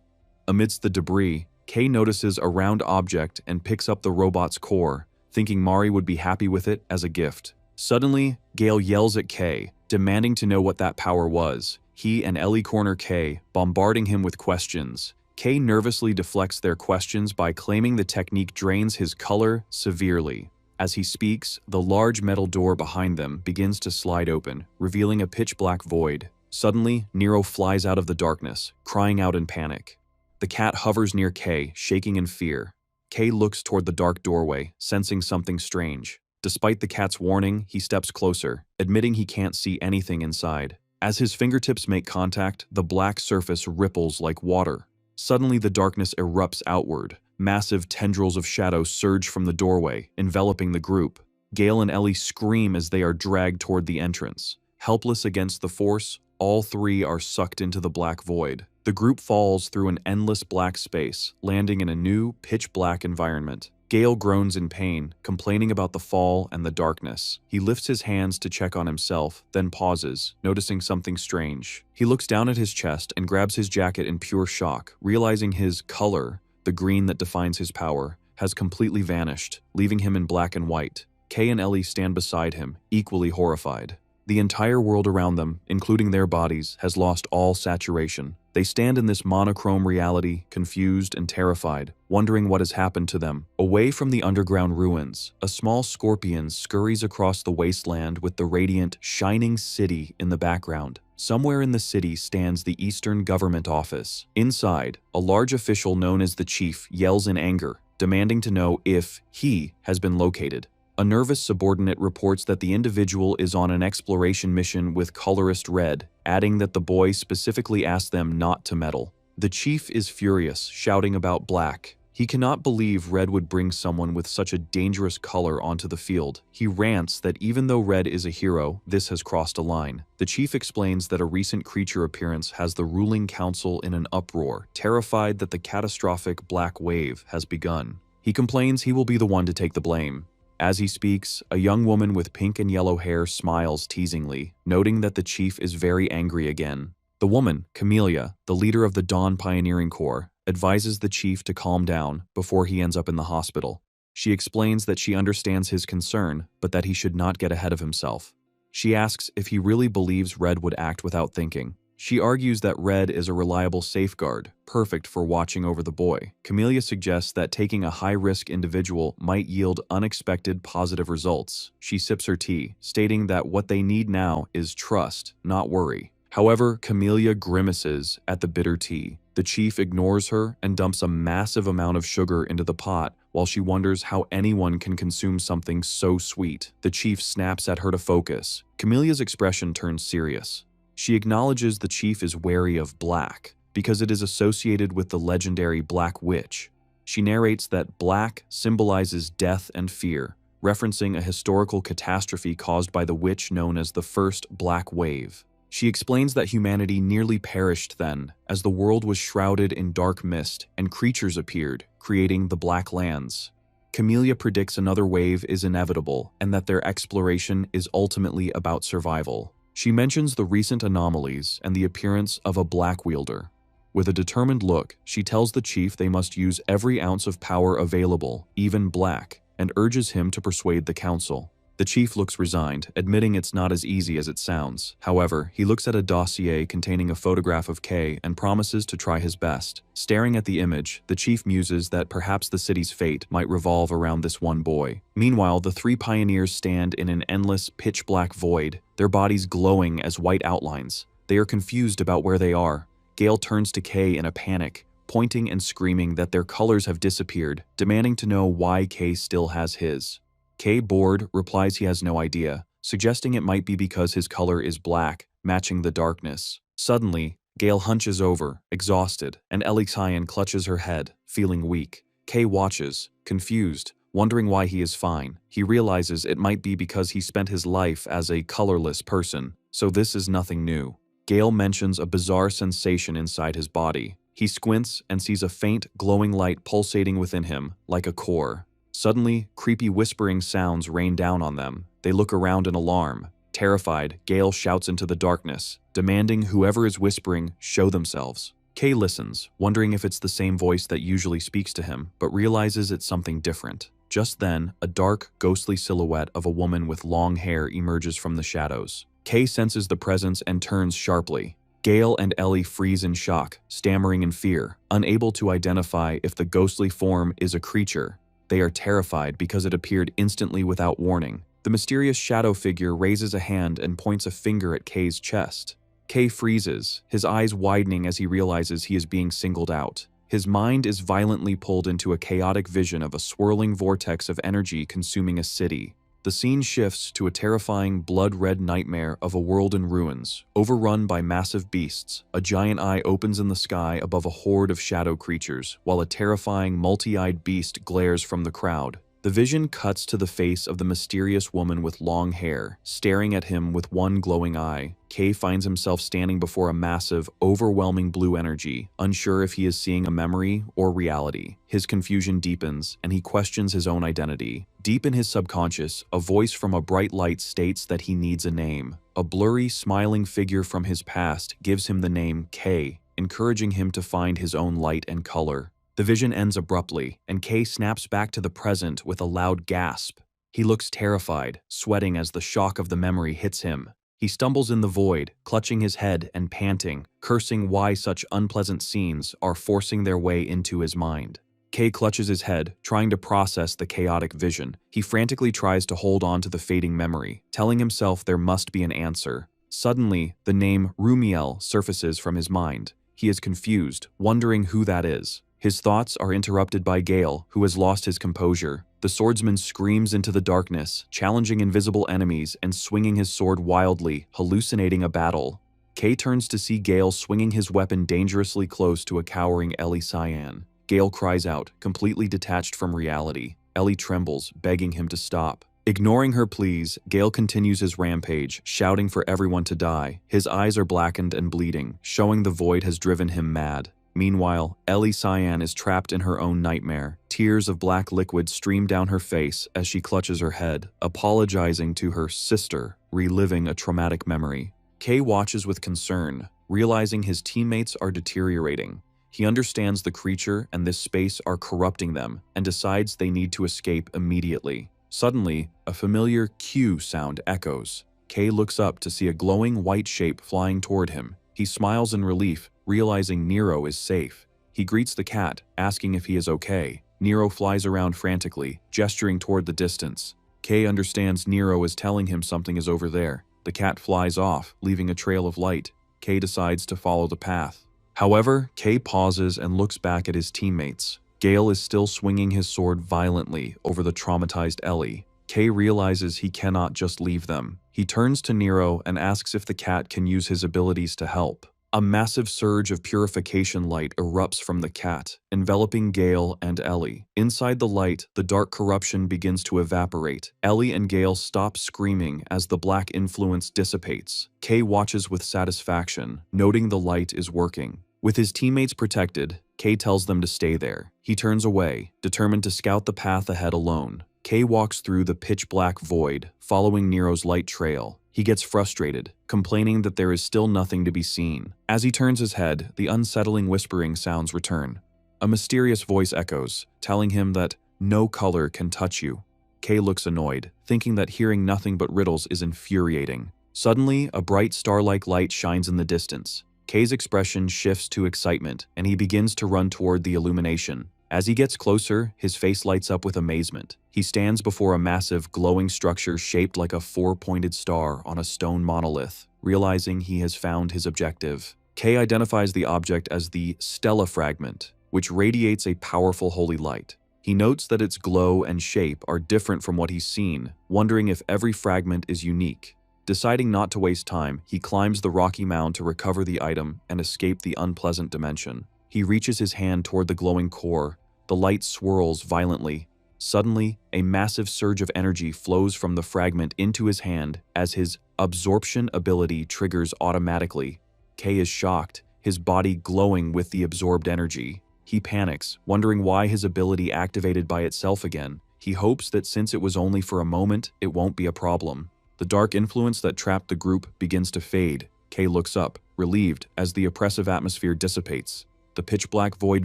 A: Amidst the debris, Kay notices a round object and picks up the robot's core, thinking Mari would be happy with it as a gift. Suddenly, Gale yells at Kay, demanding to know what that power was. He and Ellie corner Kay, bombarding him with questions. Kay nervously deflects their questions by claiming the technique drains his color severely. As he speaks, the large metal door behind them begins to slide open, revealing a pitch-black void. Suddenly, Nero flies out of the darkness, crying out in panic. The cat hovers near Kay, shaking in fear. Kay looks toward the dark doorway, sensing something strange. Despite the cat's warning, he steps closer, admitting he can't see anything inside. As his fingertips make contact, the black surface ripples like water. Suddenly, the darkness erupts outward. Massive tendrils of shadow surge from the doorway, enveloping the group. Gale and Ellie scream as they are dragged toward the entrance. Helpless against the force, all three are sucked into the black void. The group falls through an endless black space, landing in a new, pitch-black environment. Gale groans in pain, complaining about the fall and the darkness. He lifts his hands to check on himself, then pauses, noticing something strange. He looks down at his chest and grabs his jacket in pure shock, realizing his color, the green that defines his power, has completely vanished, leaving him in black and white. Kay and Ellie stand beside him, equally horrified. The entire world around them, including their bodies, has lost all saturation. They stand in this monochrome reality, confused and terrified, wondering what has happened to them. Away from the underground ruins, a small scorpion scurries across the wasteland with the radiant, shining city in the background. Somewhere in the city stands the Eastern Government Office. Inside, a large official known as the Chief yells in anger, demanding to know if he has been located. A nervous subordinate reports that the individual is on an exploration mission with Colorless Red, adding that the boy specifically asked them not to meddle. The chief is furious, shouting about Black. He cannot believe Red would bring someone with such a dangerous color onto the field. He rants that even though Red is a hero, this has crossed a line. The chief explains that a recent creature appearance has the ruling council in an uproar, terrified that the catastrophic Black Wave has begun. He complains he will be the one to take the blame. As he speaks, a young woman with pink and yellow hair smiles teasingly, noting that the chief is very angry again. The woman, Camellia, the leader of the Dawn Pioneering Corps, advises the chief to calm down before he ends up in the hospital. She explains that she understands his concern, but that he should not get ahead of himself. She asks if he really believes Red would act without thinking. She argues that Red is a reliable safeguard, perfect for watching over the boy. Camellia suggests that taking a high-risk individual might yield unexpected positive results. She sips her tea, stating that what they need now is trust, not worry. However, Camellia grimaces at the bitter tea. The chief ignores her and dumps a massive amount of sugar into the pot, while she wonders how anyone can consume something so sweet. The chief snaps at her to focus. Camelia's expression turns serious. She acknowledges the chief is wary of Black, because it is associated with the legendary Black Witch. She narrates that Black symbolizes death and fear, referencing a historical catastrophe caused by the witch known as the First Black Wave. She explains that humanity nearly perished then, as the world was shrouded in dark mist and creatures appeared, creating the Black Lands. Camellia predicts another wave is inevitable and that their exploration is ultimately about survival. She mentions the recent anomalies and the appearance of a Black Wielder. With a determined look, she tells the chief they must use every ounce of power available, even Black, and urges him to persuade the council. The chief looks resigned, admitting it's not as easy as it sounds. However, he looks at a dossier containing a photograph of Kay and promises to try his best. Staring at the image, the chief muses that perhaps the city's fate might revolve around this one boy. Meanwhile, the three pioneers stand in an endless, pitch-black void, their bodies glowing as white outlines. They are confused about where they are. Gale turns to Kay in a panic, pointing and screaming that their colors have disappeared, demanding to know why Kay still has his. Kay, bored, replies he has no idea, suggesting it might be because his color is black, matching the darkness. Suddenly, Gale hunches over, exhausted, and Ellie clutches her head, feeling weak. Kay watches, confused, wondering why he is fine. He realizes it might be because he spent his life as a colorless person, so this is nothing new. Gale mentions a bizarre sensation inside his body. He squints and sees a faint, glowing light pulsating within him, like a core. Suddenly, creepy whispering sounds rain down on them. They look around in alarm. Terrified, Gale shouts into the darkness, demanding whoever is whispering show themselves. Kay listens, wondering if it's the same voice that usually speaks to him, but realizes it's something different. Just then, a dark, ghostly silhouette of a woman with long hair emerges from the shadows. Kay senses the presence and turns sharply. Gale and Ellie freeze in shock, stammering in fear, unable to identify if the ghostly form is a creature. They are terrified because it appeared instantly without warning. The mysterious shadow figure raises a hand and points a finger at Kay's chest. Kay freezes, his eyes widening as he realizes he is being singled out. His mind is violently pulled into a chaotic vision of a swirling vortex of energy consuming a city. The scene shifts to a terrifying, blood-red nightmare of a world in ruins, overrun by massive beasts. A giant eye opens in the sky above a horde of shadow creatures, while a terrifying, multi-eyed beast glares from the crowd. The vision cuts to the face of the mysterious woman with long hair, staring at him with one glowing eye. Kei finds himself standing before a massive, overwhelming blue energy, unsure if he is seeing a memory or reality. His confusion deepens, and he questions his own identity. Deep in his subconscious, a voice from a bright light states that he needs a name. A blurry, smiling figure from his past gives him the name Kei, encouraging him to find his own light and color. The vision ends abruptly, and Kei snaps back to the present with a loud gasp. He looks terrified, sweating as the shock of the memory hits him. He stumbles in the void, clutching his head and panting, cursing why such unpleasant scenes are forcing their way into his mind. Kei clutches his head, trying to process the chaotic vision. He frantically tries to hold on to the fading memory, telling himself there must be an answer. Suddenly, the name Rumiel surfaces from his mind. He is confused, wondering who that is. His thoughts are interrupted by Gale, who has lost his composure. The swordsman screams into the darkness, challenging invisible enemies and swinging his sword wildly, hallucinating a battle. Kei turns to see Gale swinging his weapon dangerously close to a cowering Ellie Cyan. Gale cries out, completely detached from reality. Ellie trembles, begging him to stop. Ignoring her pleas, Gale continues his rampage, shouting for everyone to die. His eyes are blackened and bleeding, showing the void has driven him mad. Meanwhile, Ellie Cyan is trapped in her own nightmare. Tears of black liquid stream down her face as she clutches her head, apologizing to her sister, reliving a traumatic memory. Kei watches with concern, realizing his teammates are deteriorating. He understands the creature and this space are corrupting them, and decides they need to escape immediately. Suddenly, a familiar Q sound echoes. Kei looks up to see a glowing white shape flying toward him. He smiles in relief, realizing Nero is safe. He greets the cat, asking if he is okay. Nero flies around frantically, gesturing toward the distance. Kei understands Nero is telling him something is over there. The cat flies off, leaving a trail of light. Kei decides to follow the path. However, Kei pauses and looks back at his teammates. Gale is still swinging his sword violently over the traumatized Ellie. Kei realizes he cannot just leave them. He turns to Nero and asks if the cat can use his abilities to help. A massive surge of purification light erupts from the cat, enveloping Gale and Ellie. Inside the light, the dark corruption begins to evaporate. Ellie and Gale stop screaming as the black influence dissipates. Kei watches with satisfaction, noting the light is working. With his teammates protected, Kei tells them to stay there. He turns away, determined to scout the path ahead alone. Kei walks through the pitch-black void, following Nero's light trail. He gets frustrated, complaining that there is still nothing to be seen. As he turns his head, the unsettling whispering sounds return. A mysterious voice echoes, telling him that no color can touch you. Kei looks annoyed, thinking that hearing nothing but riddles is infuriating. Suddenly, a bright star-like light shines in the distance. Kei's expression shifts to excitement, and he begins to run toward the illumination. As he gets closer, his face lights up with amazement. He stands before a massive, glowing structure shaped like a four-pointed star on a stone monolith, realizing he has found his objective. Kei identifies the object as the Stella Fragment, which radiates a powerful holy light. He notes that its glow and shape are different from what he's seen, wondering if every fragment is unique. Deciding not to waste time, he climbs the rocky mound to recover the item and escape the unpleasant dimension. He reaches his hand toward the glowing core. The light swirls violently. Suddenly, a massive surge of energy flows from the fragment into his hand as his absorption ability triggers automatically. Kei is shocked, his body glowing with the absorbed energy. He panics, wondering why his ability activated by itself again. He hopes that since it was only for a moment, it won't be a problem. The dark influence that trapped the group begins to fade. Kei looks up, relieved, as the oppressive atmosphere dissipates. The pitch-black void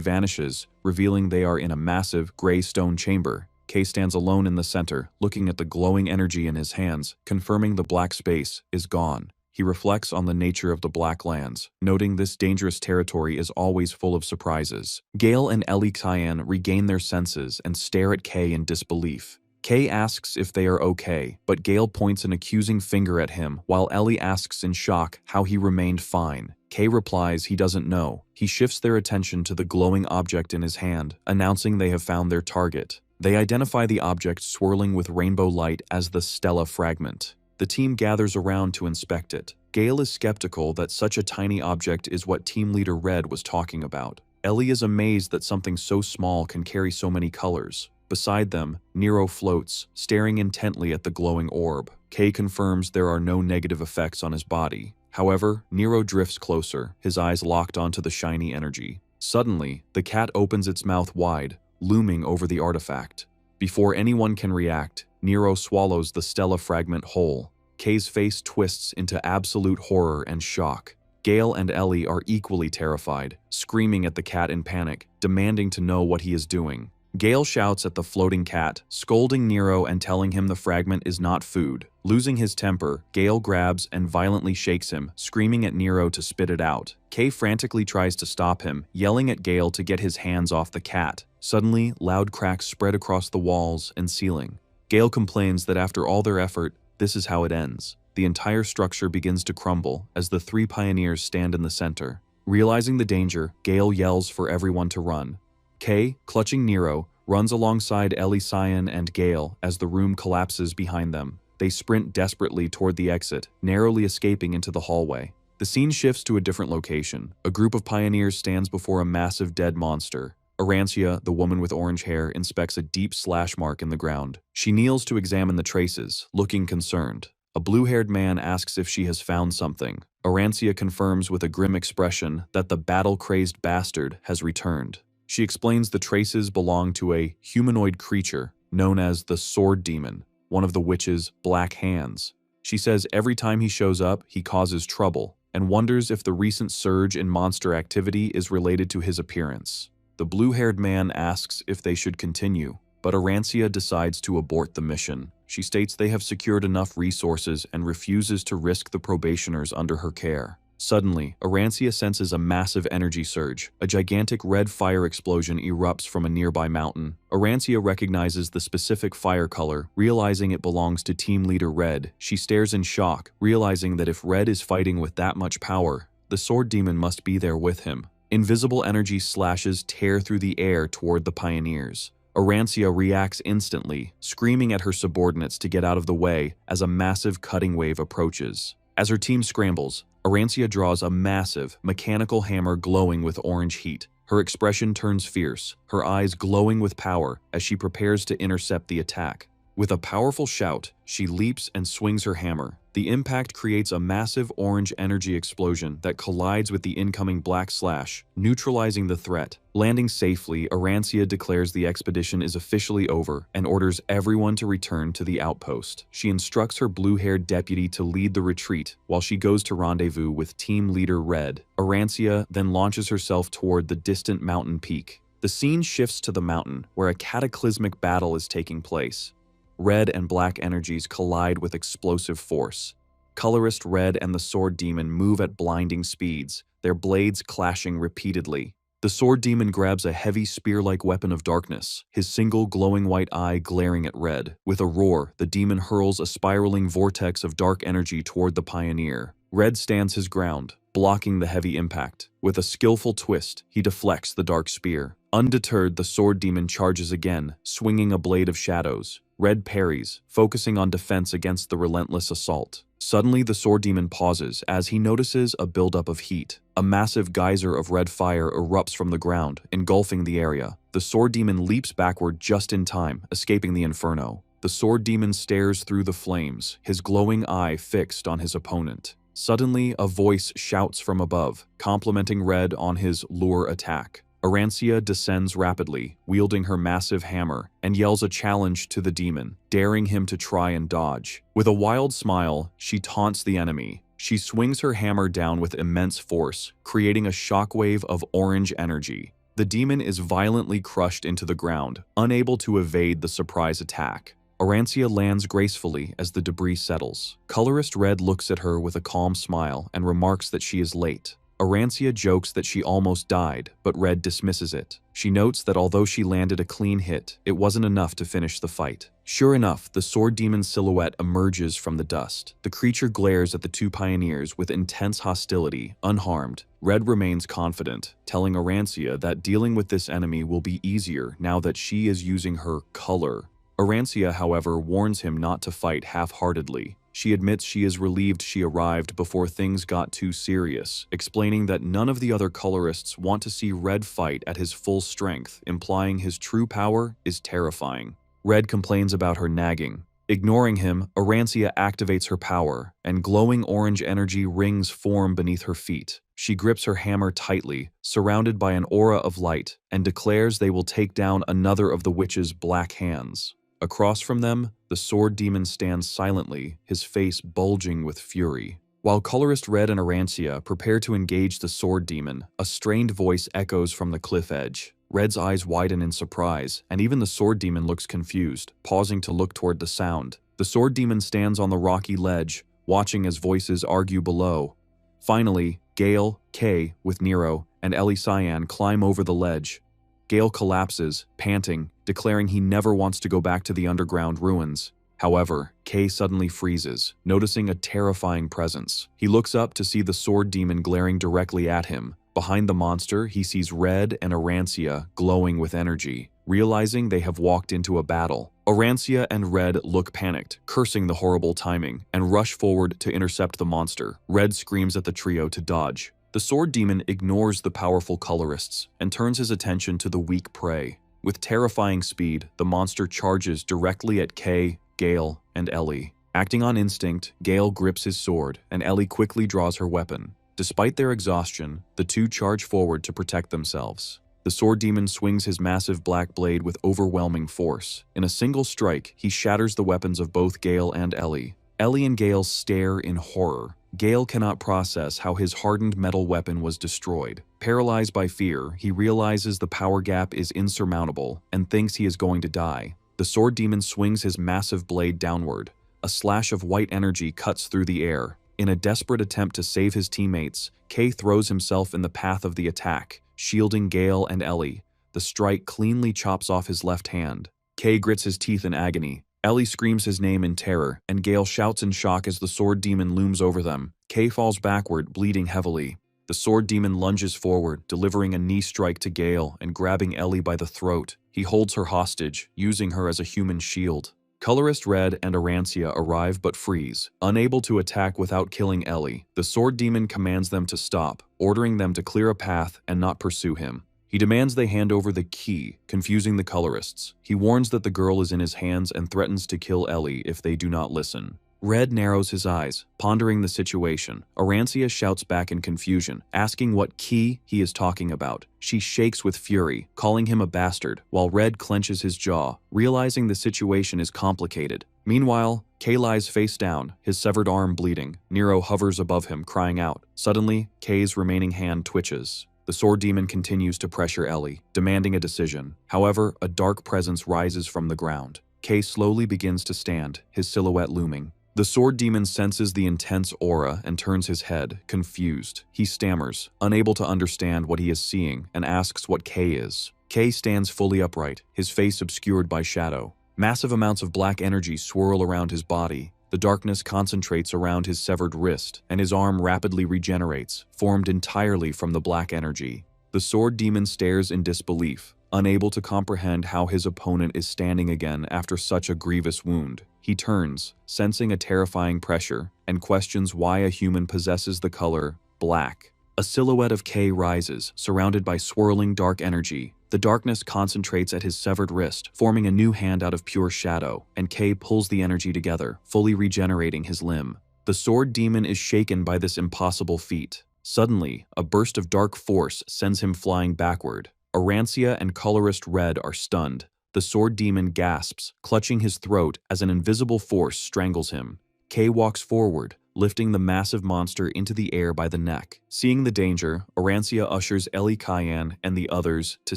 A: vanishes, revealing they are in a massive, gray stone chamber. Kei stands alone in the center, looking at the glowing energy in his hands, confirming the black space is gone. He reflects on the nature of the Black Lands, noting this dangerous territory is always full of surprises. Gale and Ellie Cyan regain their senses and stare at Kei in disbelief. Kei asks if they are okay, but Gale points an accusing finger at him, while Ellie asks in shock how he remained fine. Kei replies he doesn't know. He shifts their attention to the glowing object in his hand, announcing they have found their target. They identify the object swirling with rainbow light as the Stella Fragment. The team gathers around to inspect it. Gale is skeptical that such a tiny object is what Team Leader Red was talking about. Ellie is amazed that something so small can carry so many colors. Beside them, Nero floats, staring intently at the glowing orb. Kay confirms there are no negative effects on his body. However, Nero drifts closer, his eyes locked onto the shiny energy. Suddenly, the cat opens its mouth wide, looming over the artifact. Before anyone can react, Nero swallows the Stella fragment whole. Kay's face twists into absolute horror and shock. Gale and Ellie are equally terrified, screaming at the cat in panic, demanding to know what he is doing. Gale shouts at the floating cat, scolding Nero and telling him the fragment is not food. Losing his temper, Gale grabs and violently shakes him, screaming at Nero to spit it out. Kay frantically tries to stop him, yelling at Gale to get his hands off the cat. Suddenly, loud cracks spread across the walls and ceiling. Gale complains that after all their effort, this is how it ends. The entire structure begins to crumble as the three pioneers stand in the center. Realizing the danger, Gale yells for everyone to run. Kay, clutching Nero, runs alongside Ellie, Cyan, and Gale as the room collapses behind them. They sprint desperately toward the exit, narrowly escaping into the hallway. The scene shifts to a different location. A group of pioneers stands before a massive dead monster. Arancia, the woman with orange hair, inspects a deep slash mark in the ground. She kneels to examine the traces, looking concerned. A blue-haired man asks if she has found something. Arancia confirms with a grim expression that the battle-crazed bastard has returned. She explains the traces belong to a humanoid creature known as the Sword Demon, one of the witch's black hands. She says every time he shows up, he causes trouble, and wonders if the recent surge in monster activity is related to his appearance. The blue-haired man asks if they should continue, but Arancia decides to abort the mission. She states they have secured enough resources and refuses to risk the probationers under her care. Suddenly, Arancia senses a massive energy surge. A gigantic red fire explosion erupts from a nearby mountain. Arancia recognizes the specific fire color, realizing it belongs to Team Leader Red. She stares in shock, realizing that if Red is fighting with that much power, the Sword Demon must be there with him. Invisible energy slashes tear through the air toward the pioneers. Arancia reacts instantly, screaming at her subordinates to get out of the way as a massive cutting wave approaches. As her team scrambles, Arancia draws a massive, mechanical hammer glowing with orange heat. Her expression turns fierce, her eyes glowing with power as she prepares to intercept the attack. With a powerful shout, she leaps and swings her hammer. The impact creates a massive orange energy explosion that collides with the incoming black slash, neutralizing the threat. Landing safely, Arancia declares the expedition is officially over and orders everyone to return to the outpost. She instructs her blue-haired deputy to lead the retreat while she goes to rendezvous with Team Leader Red. Arancia then launches herself toward the distant mountain peak. The scene shifts to the mountain, where a cataclysmic battle is taking place. Red and black energies collide with explosive force. Colorless Red and the Sword Demon move at blinding speeds, their blades clashing repeatedly. The Sword Demon grabs a heavy spear-like weapon of darkness, his single glowing white eye glaring at Red. With a roar, the demon hurls a spiraling vortex of dark energy toward the pioneer. Red stands his ground, blocking the heavy impact. With a skillful twist, he deflects the dark spear. Undeterred, the Sword Demon charges again, swinging a blade of shadows. Red parries, focusing on defense against the relentless assault. Suddenly, the Sword Demon pauses as he notices a buildup of heat. A massive geyser of red fire erupts from the ground, engulfing the area. The Sword Demon leaps backward just in time, escaping the inferno. The Sword Demon stares through the flames, his glowing eye fixed on his opponent. Suddenly, a voice shouts from above, complimenting Red on his lure attack. Arancia descends rapidly, wielding her massive hammer, and yells a challenge to the demon, daring him to try and dodge. With a wild smile, she taunts the enemy. She swings her hammer down with immense force, creating a shockwave of orange energy. The demon is violently crushed into the ground, unable to evade the surprise attack. Arancia lands gracefully as the debris settles. Colorless Red looks at her with a calm smile and remarks that she is late. Arancia jokes that she almost died, but Red dismisses it. She notes that although she landed a clean hit, it wasn't enough to finish the fight. Sure enough, the Sword Demon's silhouette emerges from the dust. The creature glares at the two pioneers with intense hostility, unharmed. Red remains confident, telling Arancia that dealing with this enemy will be easier now that she is using her color. Arancia, however, warns him not to fight half-heartedly. She admits she is relieved she arrived before things got too serious, explaining that none of the other colorists want to see Red fight at his full strength, implying his true power is terrifying. Red complains about her nagging. Ignoring him, Arancia activates her power, and glowing orange energy rings form beneath her feet. She grips her hammer tightly, surrounded by an aura of light, and declares they will take down another of the witch's black hands. Across from them, the sword demon stands silently, his face bulging with fury. While Colorist Red and Arancia prepare to engage the sword demon, a strained voice echoes from the cliff edge. Red's eyes widen in surprise, and even the sword demon looks confused, pausing to look toward the sound. The sword demon stands on the rocky ledge, watching as voices argue below. Finally, Gale, Kay, with Nero, and Ellie Cyan climb over the ledge. Gale collapses, panting, declaring he never wants to go back to the underground ruins. However, Kay suddenly freezes, noticing a terrifying presence. He looks up to see the sword demon glaring directly at him. Behind the monster, he sees Red and Arancia glowing with energy, realizing they have walked into a battle. Arancia and Red look panicked, cursing the horrible timing, and rush forward to intercept the monster. Red screams at the trio to dodge. The sword demon ignores the powerful colorists and turns his attention to the weak prey. With terrifying speed, the monster charges directly at Kay, Gale, and Ellie. Acting on instinct, Gale grips his sword, and Ellie quickly draws her weapon. Despite their exhaustion, the two charge forward to protect themselves. The sword demon swings his massive black blade with overwhelming force. In a single strike, he shatters the weapons of both Gale and Ellie. Ellie and Gale stare in horror. Gale cannot process how his hardened metal weapon was destroyed. Paralyzed by fear, he realizes the power gap is insurmountable and thinks he is going to die. The sword demon swings his massive blade downward. A slash of white energy cuts through the air. In a desperate attempt to save his teammates, Kay throws himself in the path of the attack, shielding Gale and Ellie. The strike cleanly chops off his left hand. Kay grits his teeth in agony. Ellie screams his name in terror, and Gale shouts in shock as the sword demon looms over them. Kay falls backward, bleeding heavily. The sword demon lunges forward, delivering a knee strike to Gale and grabbing Ellie by the throat. He holds her hostage, using her as a human shield. Colorist Red and Arancia arrive but freeze. Unable to attack without killing Ellie, the sword demon commands them to stop, ordering them to clear a path and not pursue him. He demands they hand over the key, confusing the colorists. He warns that the girl is in his hands and threatens to kill Ellie if they do not listen. Red narrows his eyes, pondering the situation. Arancia shouts back in confusion, asking what key he is talking about. She shakes with fury, calling him a bastard, while Red clenches his jaw, realizing the situation is complicated. Meanwhile, Kay lies face down, his severed arm bleeding. Nero hovers above him, crying out. Suddenly, Kay's remaining hand twitches. The sword demon continues to pressure Ellie, demanding a decision. However, a dark presence rises from the ground. Kay slowly begins to stand, his silhouette looming. The sword demon senses the intense aura and turns his head, confused. He stammers, unable to understand what he is seeing, and asks what Kay is. Kay stands fully upright, his face obscured by shadow. Massive amounts of black energy swirl around his body. The darkness concentrates around his severed wrist, and his arm rapidly regenerates, formed entirely from the black energy. The sword demon stares in disbelief, unable to comprehend how his opponent is standing again after such a grievous wound. He turns, sensing a terrifying pressure, and questions why a human possesses the color black. A silhouette of Kay rises, surrounded by swirling dark energy. The darkness concentrates at his severed wrist, forming a new hand out of pure shadow, and Kay pulls the energy together, fully regenerating his limb. The sword demon is shaken by this impossible feat. Suddenly, a burst of dark force sends him flying backward. Arancia and Colorist Red are stunned. The sword demon gasps, clutching his throat as an invisible force strangles him. Kay walks forward, lifting the massive monster into the air by the neck. Seeing the danger, Arancia ushers Ellie Cyan and the others to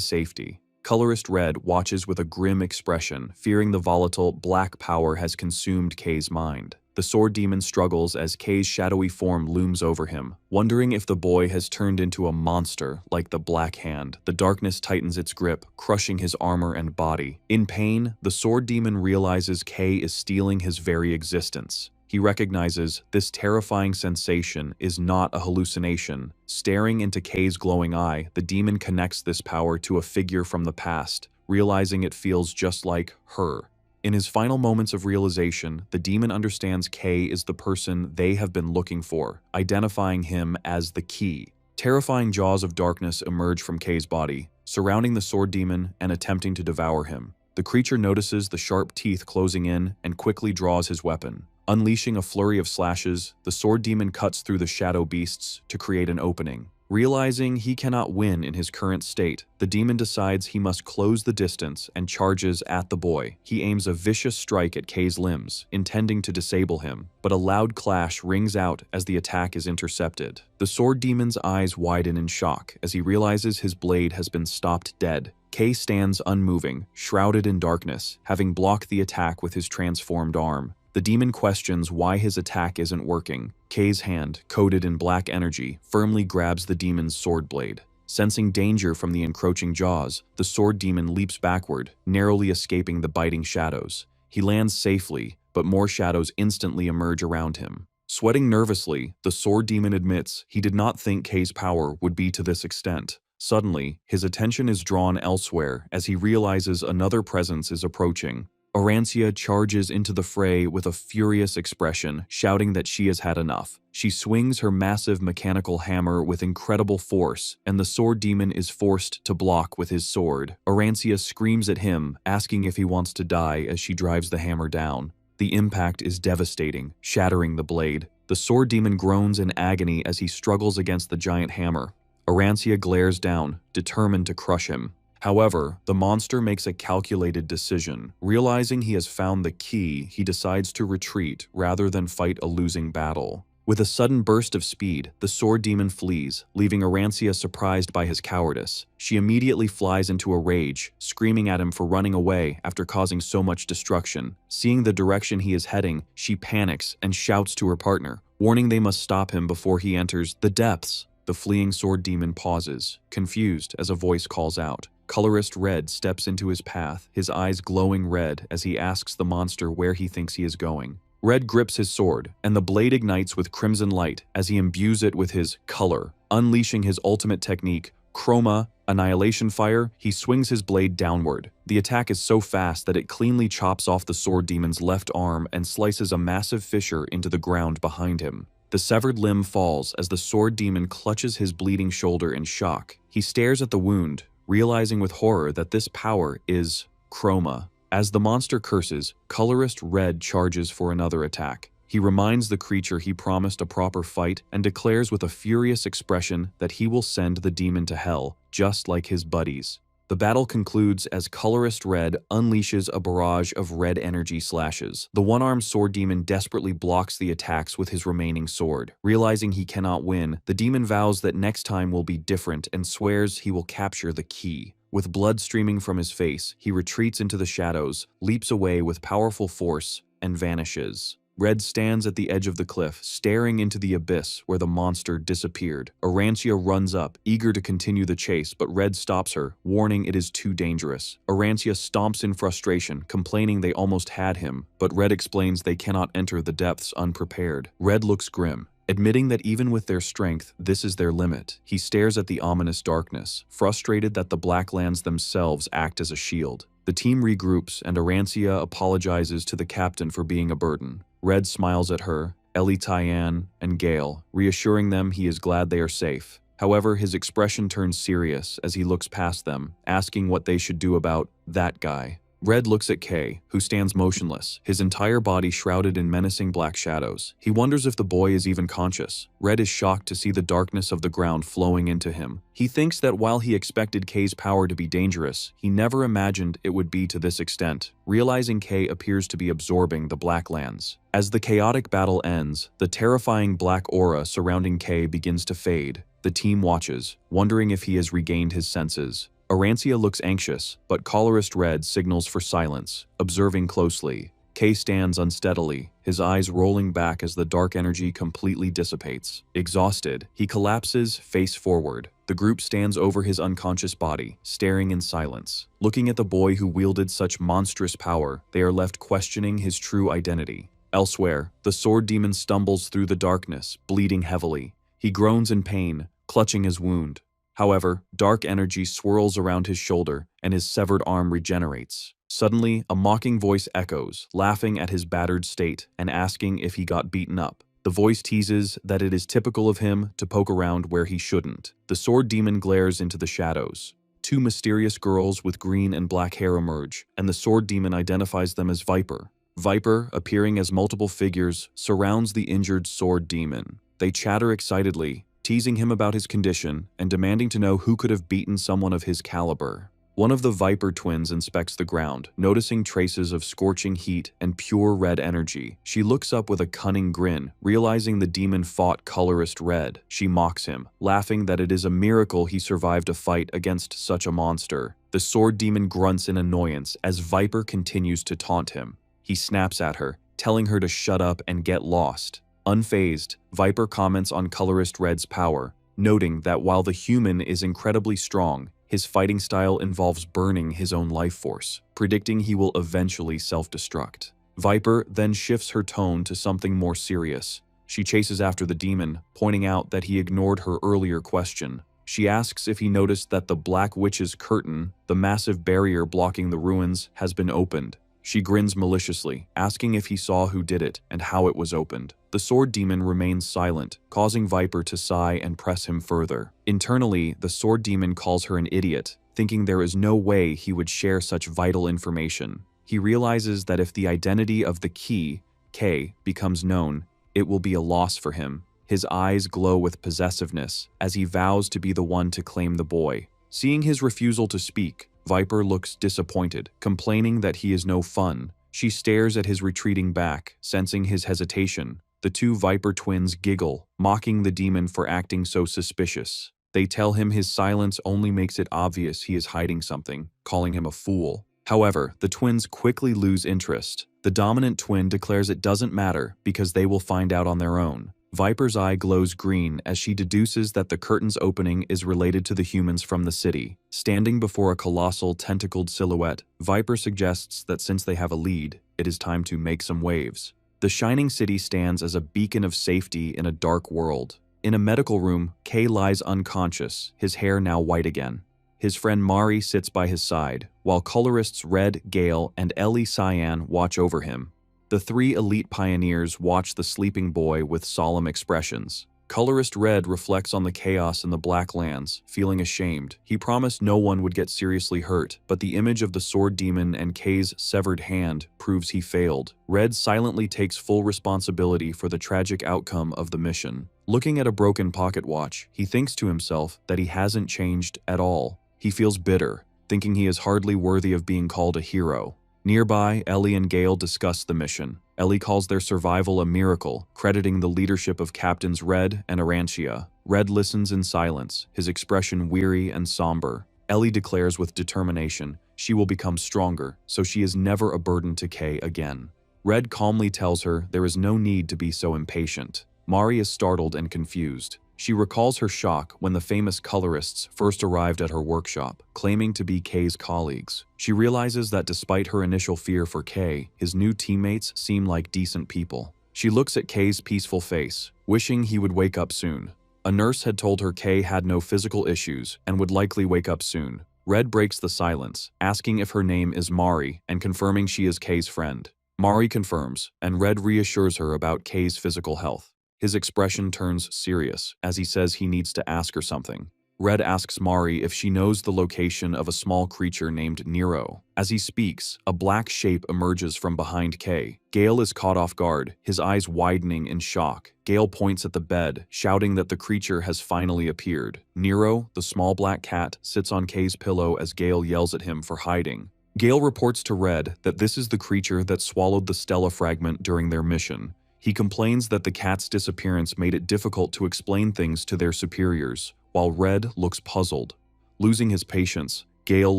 A: safety. Colorist Red watches with a grim expression, fearing the volatile black power has consumed Kay's mind. The sword demon struggles as Kay's shadowy form looms over him, wondering if the boy has turned into a monster like the Black Hand. The darkness tightens its grip, crushing his armor and body. In pain, the sword demon realizes Kay is stealing his very existence. He recognizes this terrifying sensation is not a hallucination. Staring into Kay's glowing eye, the demon connects this power to a figure from the past, realizing it feels just like her. In his final moments of realization, the demon understands Kay is the person they have been looking for, identifying him as the key. Terrifying jaws of darkness emerge from Kay's body, surrounding the sword demon and attempting to devour him. The creature notices the sharp teeth closing in and quickly draws his weapon. Unleashing a flurry of slashes, the sword demon cuts through the shadow beasts to create an opening. Realizing he cannot win in his current state, the demon decides he must close the distance and charges at the boy. He aims a vicious strike at Kay's limbs, intending to disable him, but a loud clash rings out as the attack is intercepted. The sword demon's eyes widen in shock as he realizes his blade has been stopped dead. Kay stands unmoving, shrouded in darkness, having blocked the attack with his transformed arm. The demon questions why his attack isn't working. Kay's hand, coated in black energy, firmly grabs the demon's sword blade. Sensing danger from the encroaching jaws, the sword demon leaps backward, narrowly escaping the biting shadows. He lands safely, but more shadows instantly emerge around him. Sweating nervously, the sword demon admits he did not think Kay's power would be to this extent. Suddenly, his attention is drawn elsewhere as he realizes another presence is approaching. Orancia charges into the fray with a furious expression, shouting that she has had enough. She swings her massive mechanical hammer with incredible force, and the sword demon is forced to block with his sword. Orancia screams at him, asking if he wants to die as she drives the hammer down. The impact is devastating, shattering the blade. The sword demon groans in agony as he struggles against the giant hammer. Orancia glares down, determined to crush him. However, the monster makes a calculated decision. Realizing he has found the key, he decides to retreat rather than fight a losing battle. With a sudden burst of speed, the sword demon flees, leaving Orancia surprised by his cowardice. She immediately flies into a rage, screaming at him for running away after causing so much destruction. Seeing the direction he is heading, she panics and shouts to her partner, warning they must stop him before he enters the depths. The fleeing sword demon pauses, confused as a voice calls out. Colorist Red steps into his path, his eyes glowing red as he asks the monster where he thinks he is going. Red grips his sword, and the blade ignites with crimson light as he imbues it with his color. Unleashing his ultimate technique, Chroma, Annihilation Fire, he swings his blade downward. The attack is so fast that it cleanly chops off the sword demon's left arm and slices a massive fissure into the ground behind him. The severed limb falls as the sword demon clutches his bleeding shoulder in shock. He stares at the wound, realizing with horror that this power is Chroma. As the monster curses, Colorist Red charges for another attack. He reminds the creature he promised a proper fight and declares with a furious expression that he will send the demon to hell, just like his buddies. The battle concludes as Colorist Red unleashes a barrage of red energy slashes. The one-armed sword demon desperately blocks the attacks with his remaining sword. Realizing he cannot win, the demon vows that next time will be different and swears he will capture the key. With blood streaming from his face, he retreats into the shadows, leaps away with powerful force, and vanishes. Red stands at the edge of the cliff, staring into the abyss where the monster disappeared. Orancia runs up, eager to continue the chase, but Red stops her, warning it is too dangerous. Orancia stomps in frustration, complaining they almost had him, but Red explains they cannot enter the depths unprepared. Red looks grim, admitting that even with their strength, this is their limit. He stares at the ominous darkness, frustrated that the Blacklands themselves act as a shield. The team regroups, and Orancia apologizes to the captain for being a burden. Red smiles at her, Ellie Tyann, and Gale, reassuring them he is glad they are safe. However, his expression turns serious as he looks past them, asking what they should do about that guy. Red looks at Kay, who stands motionless, his entire body shrouded in menacing black shadows. He wonders if the boy is even conscious. Red is shocked to see the darkness of the ground flowing into him. He thinks that while he expected Kay's power to be dangerous, he never imagined it would be to this extent, realizing Kay appears to be absorbing the Blacklands. As the chaotic battle ends, the terrifying black aura surrounding Kay begins to fade. The team watches, wondering if he has regained his senses. Orancia looks anxious, but Colorist Red signals for silence, observing closely. Kay stands unsteadily, his eyes rolling back as the dark energy completely dissipates. Exhausted, he collapses face forward. The group stands over his unconscious body, staring in silence. Looking at the boy who wielded such monstrous power, they are left questioning his true identity. Elsewhere, the sword demon stumbles through the darkness, bleeding heavily. He groans in pain, clutching his wound. However, dark energy swirls around his shoulder, and his severed arm regenerates. Suddenly, a mocking voice echoes, laughing at his battered state and asking if he got beaten up. The voice teases that it is typical of him to poke around where he shouldn't. The sword demon glares into the shadows. Two mysterious girls with green and black hair emerge, and the sword demon identifies them as Viper. Viper, appearing as multiple figures, surrounds the injured sword demon. They chatter excitedly, teasing him about his condition and demanding to know who could have beaten someone of his caliber. One of the Viper twins inspects the ground, noticing traces of scorching heat and pure red energy. She looks up with a cunning grin, realizing the demon fought Colorless Red. She mocks him, laughing that it is a miracle he survived a fight against such a monster. The sword demon grunts in annoyance as Viper continues to taunt him. He snaps at her, telling her to shut up and get lost. Unfazed, Viper comments on Colorless Red's power, noting that while the human is incredibly strong, his fighting style involves burning his own life force, predicting he will eventually self-destruct. Viper then shifts her tone to something more serious. She chases after the demon, pointing out that he ignored her earlier question. She asks if he noticed that the Black Witch's curtain, the massive barrier blocking the ruins, has been opened. She grins maliciously, asking if he saw who did it and how it was opened. The sword demon remains silent, causing Viper to sigh and press him further. Internally, the sword demon calls her an idiot, thinking there is no way he would share such vital information. He realizes that if the identity of the key, K, becomes known, it will be a loss for him. His eyes glow with possessiveness as he vows to be the one to claim the boy. Seeing his refusal to speak, Viper looks disappointed, complaining that he is no fun. She stares at his retreating back, sensing his hesitation. The two Viper twins giggle, mocking the demon for acting so suspicious. They tell him his silence only makes it obvious he is hiding something, calling him a fool. However, the twins quickly lose interest. The dominant twin declares it doesn't matter because they will find out on their own. Viper's eye glows green as she deduces that the curtain's opening is related to the humans from the city. Standing before a colossal, tentacled silhouette, Viper suggests that since they have a lead, it is time to make some waves. The shining city stands as a beacon of safety in a dark world. In a medical room, Kay lies unconscious, his hair now white again. His friend Mari sits by his side, while colorists Red, Gale, and Ellie Cyan watch over him. The three elite pioneers watch the sleeping boy with solemn expressions. Colorist Red reflects on the chaos in the Black Lands, feeling ashamed. He promised no one would get seriously hurt, but the image of the sword demon and Kay's severed hand proves he failed. Red silently takes full responsibility for the tragic outcome of the mission. Looking at a broken pocket watch, he thinks to himself that he hasn't changed at all. He feels bitter, thinking he is hardly worthy of being called a hero. Nearby, Ellie and Gale discuss the mission. Ellie calls their survival a miracle, crediting the leadership of Captains Red and Arantia. Red listens in silence, his expression weary and somber. Ellie declares with determination she will become stronger, so she is never a burden to Kay again. Red calmly tells her there is no need to be so impatient. Mari is startled and confused. She recalls her shock when the famous colorists first arrived at her workshop, claiming to be Kay's colleagues. She realizes that despite her initial fear for Kay, his new teammates seem like decent people. She looks at Kay's peaceful face, wishing he would wake up soon. A nurse had told her Kay had no physical issues and would likely wake up soon. Red breaks the silence, asking if her name is Mari and confirming she is Kay's friend. Mari confirms, and Red reassures her about Kay's physical health. His expression turns serious as he says he needs to ask her something. Red asks Mari if she knows the location of a small creature named Nero. As he speaks, a black shape emerges from behind Kay. Gale is caught off guard, his eyes widening in shock. Gale points at the bed, shouting that the creature has finally appeared. Nero, the small black cat, sits on Kay's pillow as Gale yells at him for hiding. Gale reports to Red that this is the creature that swallowed the Stella fragment during their mission. He complains that the cat's disappearance made it difficult to explain things to their superiors, while Red looks puzzled. Losing his patience, Gale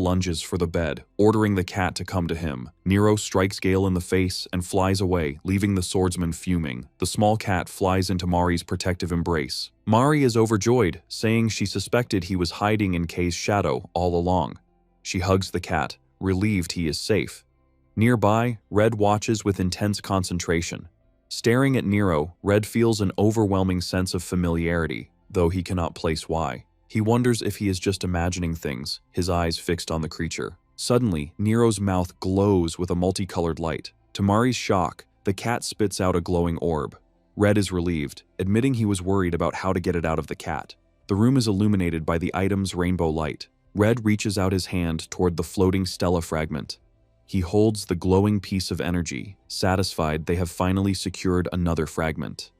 A: lunges for the bed, ordering the cat to come to him. Nero strikes Gale in the face and flies away, leaving the swordsman fuming. The small cat flies into Mari's protective embrace. Mari is overjoyed, saying she suspected he was hiding in Kay's shadow all along. She hugs the cat, relieved he is safe. Nearby, Red watches with intense concentration. Staring at Nero, Red feels an overwhelming sense of familiarity, though he cannot place why. He wonders if he is just imagining things, his eyes fixed on the creature. Suddenly, Nero's mouth glows with a multicolored light. To Mari's shock, the cat spits out a glowing orb. Red is relieved, admitting he was worried about how to get it out of the cat. The room is illuminated by the item's rainbow light. Red reaches out his hand toward the floating stela fragment. He holds the glowing piece of energy, satisfied they have finally secured another fragment.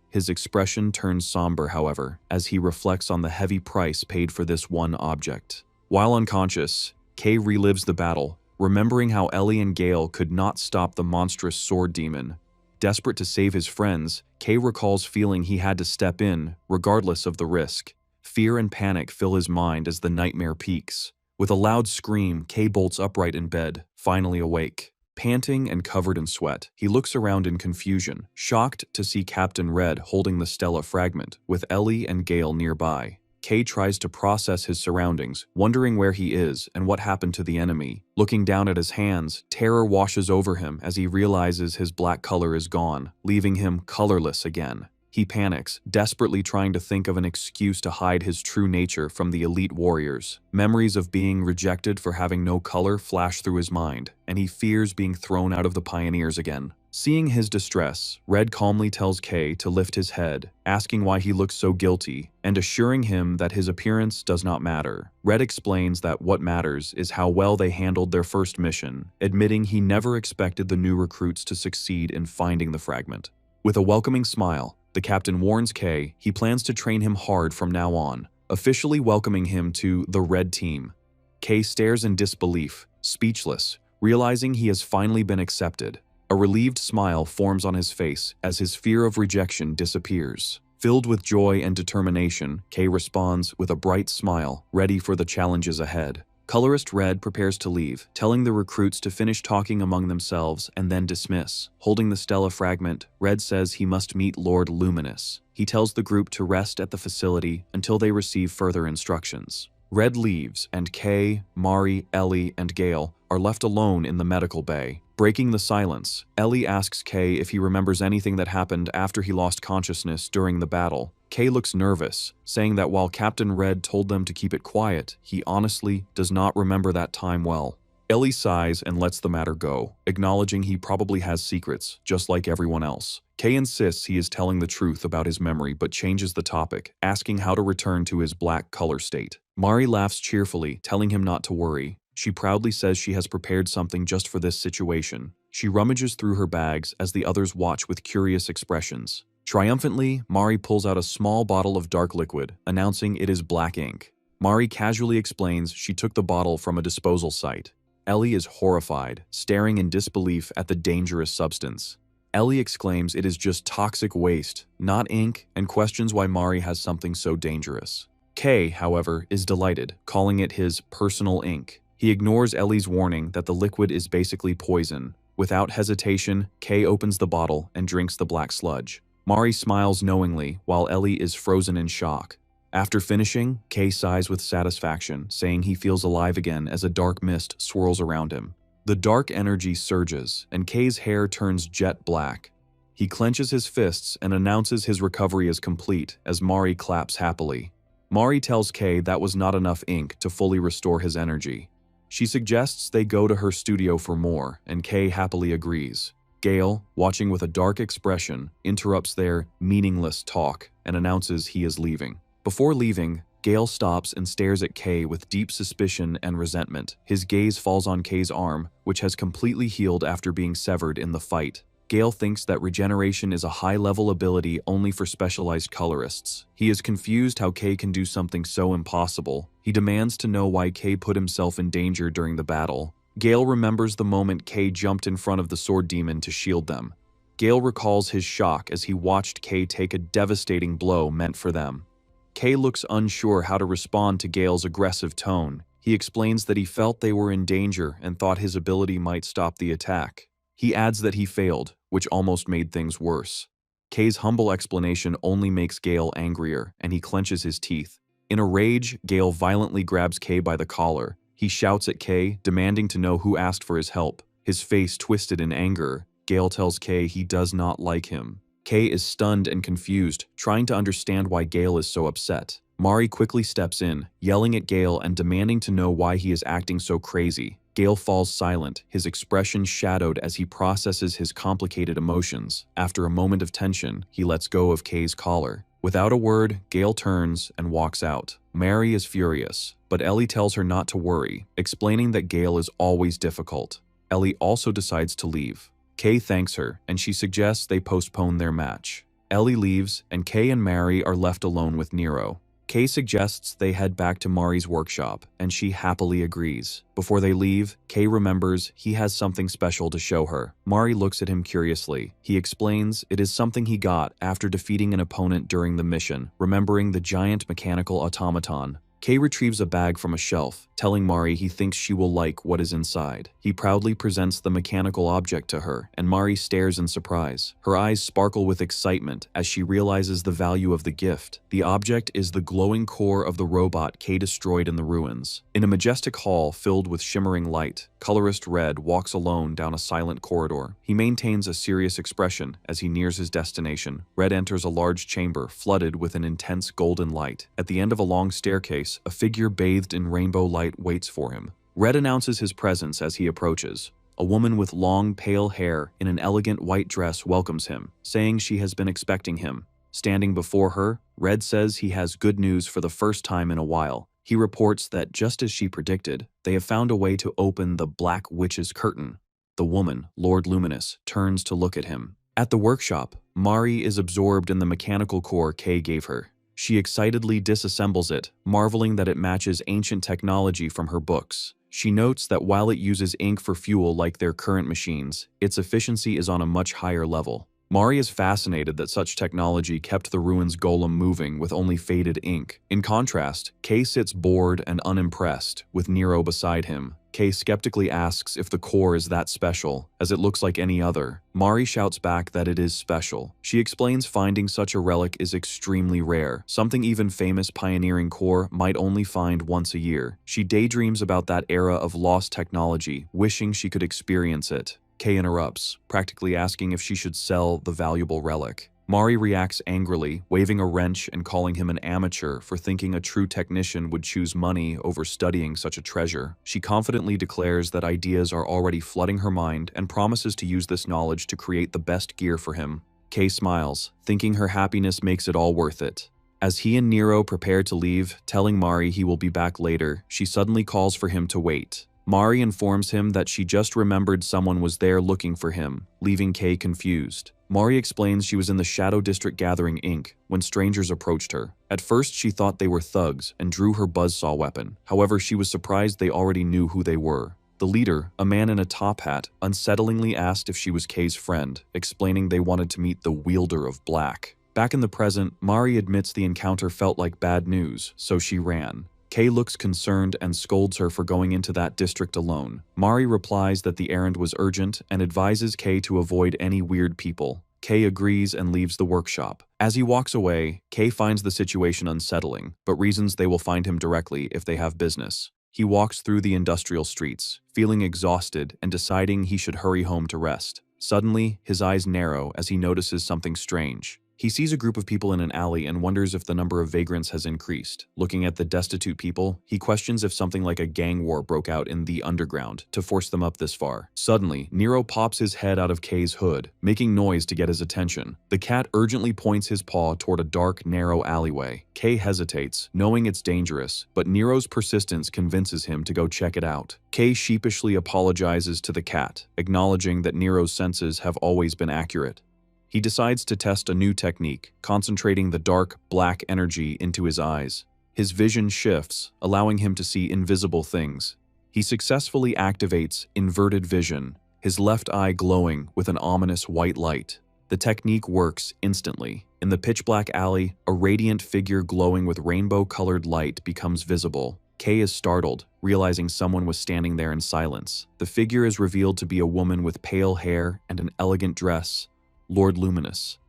A: His expression turns somber, however, as he reflects on the heavy price paid for this one object. While unconscious, Kay relives the battle, remembering how Ellie and Gale could not stop the monstrous sword demon. Desperate to save his friends, Kay recalls feeling he had to step in, regardless of the risk. Fear and panic fill his mind as the nightmare peaks. With a loud scream, Kay bolts upright in bed, finally awake. Panting and covered in sweat, he looks around in confusion, shocked to see Captain Red holding the Stella fragment, with Ellie and Gale nearby. Kay tries to process his surroundings, wondering where he is and what happened to the enemy. Looking down at his hands, terror washes over him as he realizes his black color is gone, leaving him colorless again. He panics, desperately trying to think of an excuse to hide his true nature from the elite warriors. Memories of being rejected for having no color flash through his mind, and he fears being thrown out of the pioneers again. Seeing his distress, Red calmly tells Kay to lift his head, asking why he looks so guilty, and assuring him that his appearance does not matter. Red explains that what matters is how well they handled their first mission, admitting he never expected the new recruits to succeed in finding the fragment. With a welcoming smile, the captain warns Kay he plans to train him hard from now on, officially welcoming him to the Red Team. Kay stares in disbelief, speechless, realizing he has finally been accepted. A relieved smile forms on his face as his fear of rejection disappears. Filled with joy and determination, Kay responds with a bright smile, ready for the challenges ahead. Colorist Red prepares to leave, telling the recruits to finish talking among themselves and then dismiss. Holding the Stella fragment, Red says he must meet Lord Luminous. He tells the group to rest at the facility until they receive further instructions. Red leaves, and Kay, Mari, Ellie, and Gale are left alone in the medical bay. Breaking the silence, Ellie asks Kay if he remembers anything that happened after he lost consciousness during the battle. Kay looks nervous, saying that while Captain Red told them to keep it quiet, he honestly does not remember that time well. Ellie sighs and lets the matter go, acknowledging he probably has secrets, just like everyone else. Kay insists he is telling the truth about his memory but changes the topic, asking how to return to his black color state. Mari laughs cheerfully, telling him not to worry. She proudly says she has prepared something just for this situation. She rummages through her bags as the others watch with curious expressions. Triumphantly, Mari pulls out a small bottle of dark liquid, announcing it is black ink. Mari casually explains she took the bottle from a disposal site. Ellie is horrified, staring in disbelief at the dangerous substance. Ellie exclaims it is just toxic waste, not ink, and questions why Mari has something so dangerous. Kay, however, is delighted, calling it his personal ink. He ignores Ellie's warning that the liquid is basically poison. Without hesitation, Kay opens the bottle and drinks the black sludge. Mari smiles knowingly, while Ellie is frozen in shock. After finishing, Kay sighs with satisfaction, saying he feels alive again as a dark mist swirls around him. The dark energy surges, and Kay's hair turns jet black. He clenches his fists and announces his recovery is complete as Mari claps happily. Mari tells Kay that was not enough ink to fully restore his energy. She suggests they go to her studio for more, and Kay happily agrees. Gale, watching with a dark expression, interrupts their meaningless talk and announces he is leaving. Before leaving, Gale stops and stares at Kay with deep suspicion and resentment. His gaze falls on Kay's arm, which has completely healed after being severed in the fight. Gale thinks that regeneration is a high-level ability only for specialized colorists. He is confused how Kay can do something so impossible. He demands to know why Kay put himself in danger during the battle. Gale remembers the moment Kay jumped in front of the sword demon to shield them. Gale recalls his shock as he watched Kay take a devastating blow meant for them. Kay looks unsure how to respond to Gale's aggressive tone. He explains that he felt they were in danger and thought his ability might stop the attack. He adds that he failed, which almost made things worse. Kay's humble explanation only makes Gale angrier, and he clenches his teeth. In a rage, Gale violently grabs Kay by the collar. He shouts at Kay, demanding to know who asked for his help. His face twisted in anger, Gale tells Kay he does not like him. Kay is stunned and confused, trying to understand why Gale is so upset. Mari quickly steps in, yelling at Gale and demanding to know why he is acting so crazy. Gale falls silent, his expression shadowed as he processes his complicated emotions. After a moment of tension, he lets go of Kay's collar. Without a word, Gale turns and walks out. Mary is furious, but Ellie tells her not to worry, explaining that Gale is always difficult. Ellie also decides to leave. Kay thanks her, and she suggests they postpone their match. Ellie leaves, and Kay and Mary are left alone with Nero. Kay suggests they head back to Mari's workshop, and she happily agrees. Before they leave, Kay remembers he has something special to show her. Mari looks at him curiously. He explains it is something he got after defeating an opponent during the mission, remembering the giant mechanical automaton. Kay retrieves a bag from a shelf, telling Mari he thinks she will like what is inside. He proudly presents the mechanical object to her, and Mari stares in surprise. Her eyes sparkle with excitement as she realizes the value of the gift. The object is the glowing core of the robot Kay destroyed in the ruins. In a majestic hall filled with shimmering light, colorist Red walks alone down a silent corridor. He maintains a serious expression as he nears his destination. Red enters a large chamber flooded with an intense golden light. At the end of a long staircase, a figure bathed in rainbow light waits for him. Red announces his presence as he approaches. A woman with long, pale hair in an elegant white dress welcomes him, saying she has been expecting him. Standing before her, Red says he has good news for the first time in a while. He reports that, just as she predicted, they have found a way to open the Black Witch's curtain. The woman, Lord Luminous, turns to look at him. At the workshop, Mari is absorbed in the mechanical core Kay gave her. She excitedly disassembles it, marveling that it matches ancient technology from her books. She notes that while it uses ink for fuel like their current machines, its efficiency is on a much higher level. Mari is fascinated that such technology kept the ruins golem moving with only faded ink. In contrast, Kay sits bored and unimpressed, with Nero beside him. Kay skeptically asks if the core is that special, as it looks like any other. Mari shouts back that it is special. She explains finding such a relic is extremely rare, something even famous pioneering core might only find once a year. She daydreams about that era of lost technology, wishing she could experience it. Kay interrupts, practically asking if she should sell the valuable relic. Mari reacts angrily, waving a wrench and calling him an amateur for thinking a true technician would choose money over studying such a treasure. She confidently declares that ideas are already flooding her mind and promises to use this knowledge to create the best gear for him. Kay smiles, thinking her happiness makes it all worth it. As he and Nero prepare to leave, telling Mari he will be back later, she suddenly calls for him to wait. Mari informs him that she just remembered someone was there looking for him, leaving Kay confused. Mari explains she was in the Shadow District gathering ink when strangers approached her. At first, she thought they were thugs and drew her buzzsaw weapon. However, she was surprised they already knew who they were. The leader, a man in a top hat, unsettlingly asked if she was Kay's friend, explaining they wanted to meet the wielder of black. Back in the present, Mari admits the encounter felt like bad news, so she ran. Kay looks concerned and scolds her for going into that district alone. Mari replies that the errand was urgent and advises Kay to avoid any weird people. Kay agrees and leaves the workshop. As he walks away, Kay finds the situation unsettling, but reasons they will find him directly if they have business. He walks through the industrial streets, feeling exhausted and deciding he should hurry home to rest. Suddenly, his eyes narrow as he notices something strange. He sees a group of people in an alley and wonders if the number of vagrants has increased. Looking at the destitute people, he questions if something like a gang war broke out in the underground to force them up this far. Suddenly, Nero pops his head out of Kay's hood, making noise to get his attention. The cat urgently points his paw toward a dark, narrow alleyway. Kay hesitates, knowing it's dangerous, but Nero's persistence convinces him to go check it out. Kay sheepishly apologizes to the cat, acknowledging that Nero's senses have always been accurate. He decides to test a new technique, concentrating the dark, black energy into his eyes. His vision shifts, allowing him to see invisible things. He successfully activates inverted vision, his left eye glowing with an ominous white light. The technique works instantly. In the pitch-black alley, a radiant figure glowing with rainbow-colored light becomes visible. Kay is startled, realizing someone was standing there in silence. The figure is revealed to be a woman with pale hair and an elegant dress, Lord Luminous.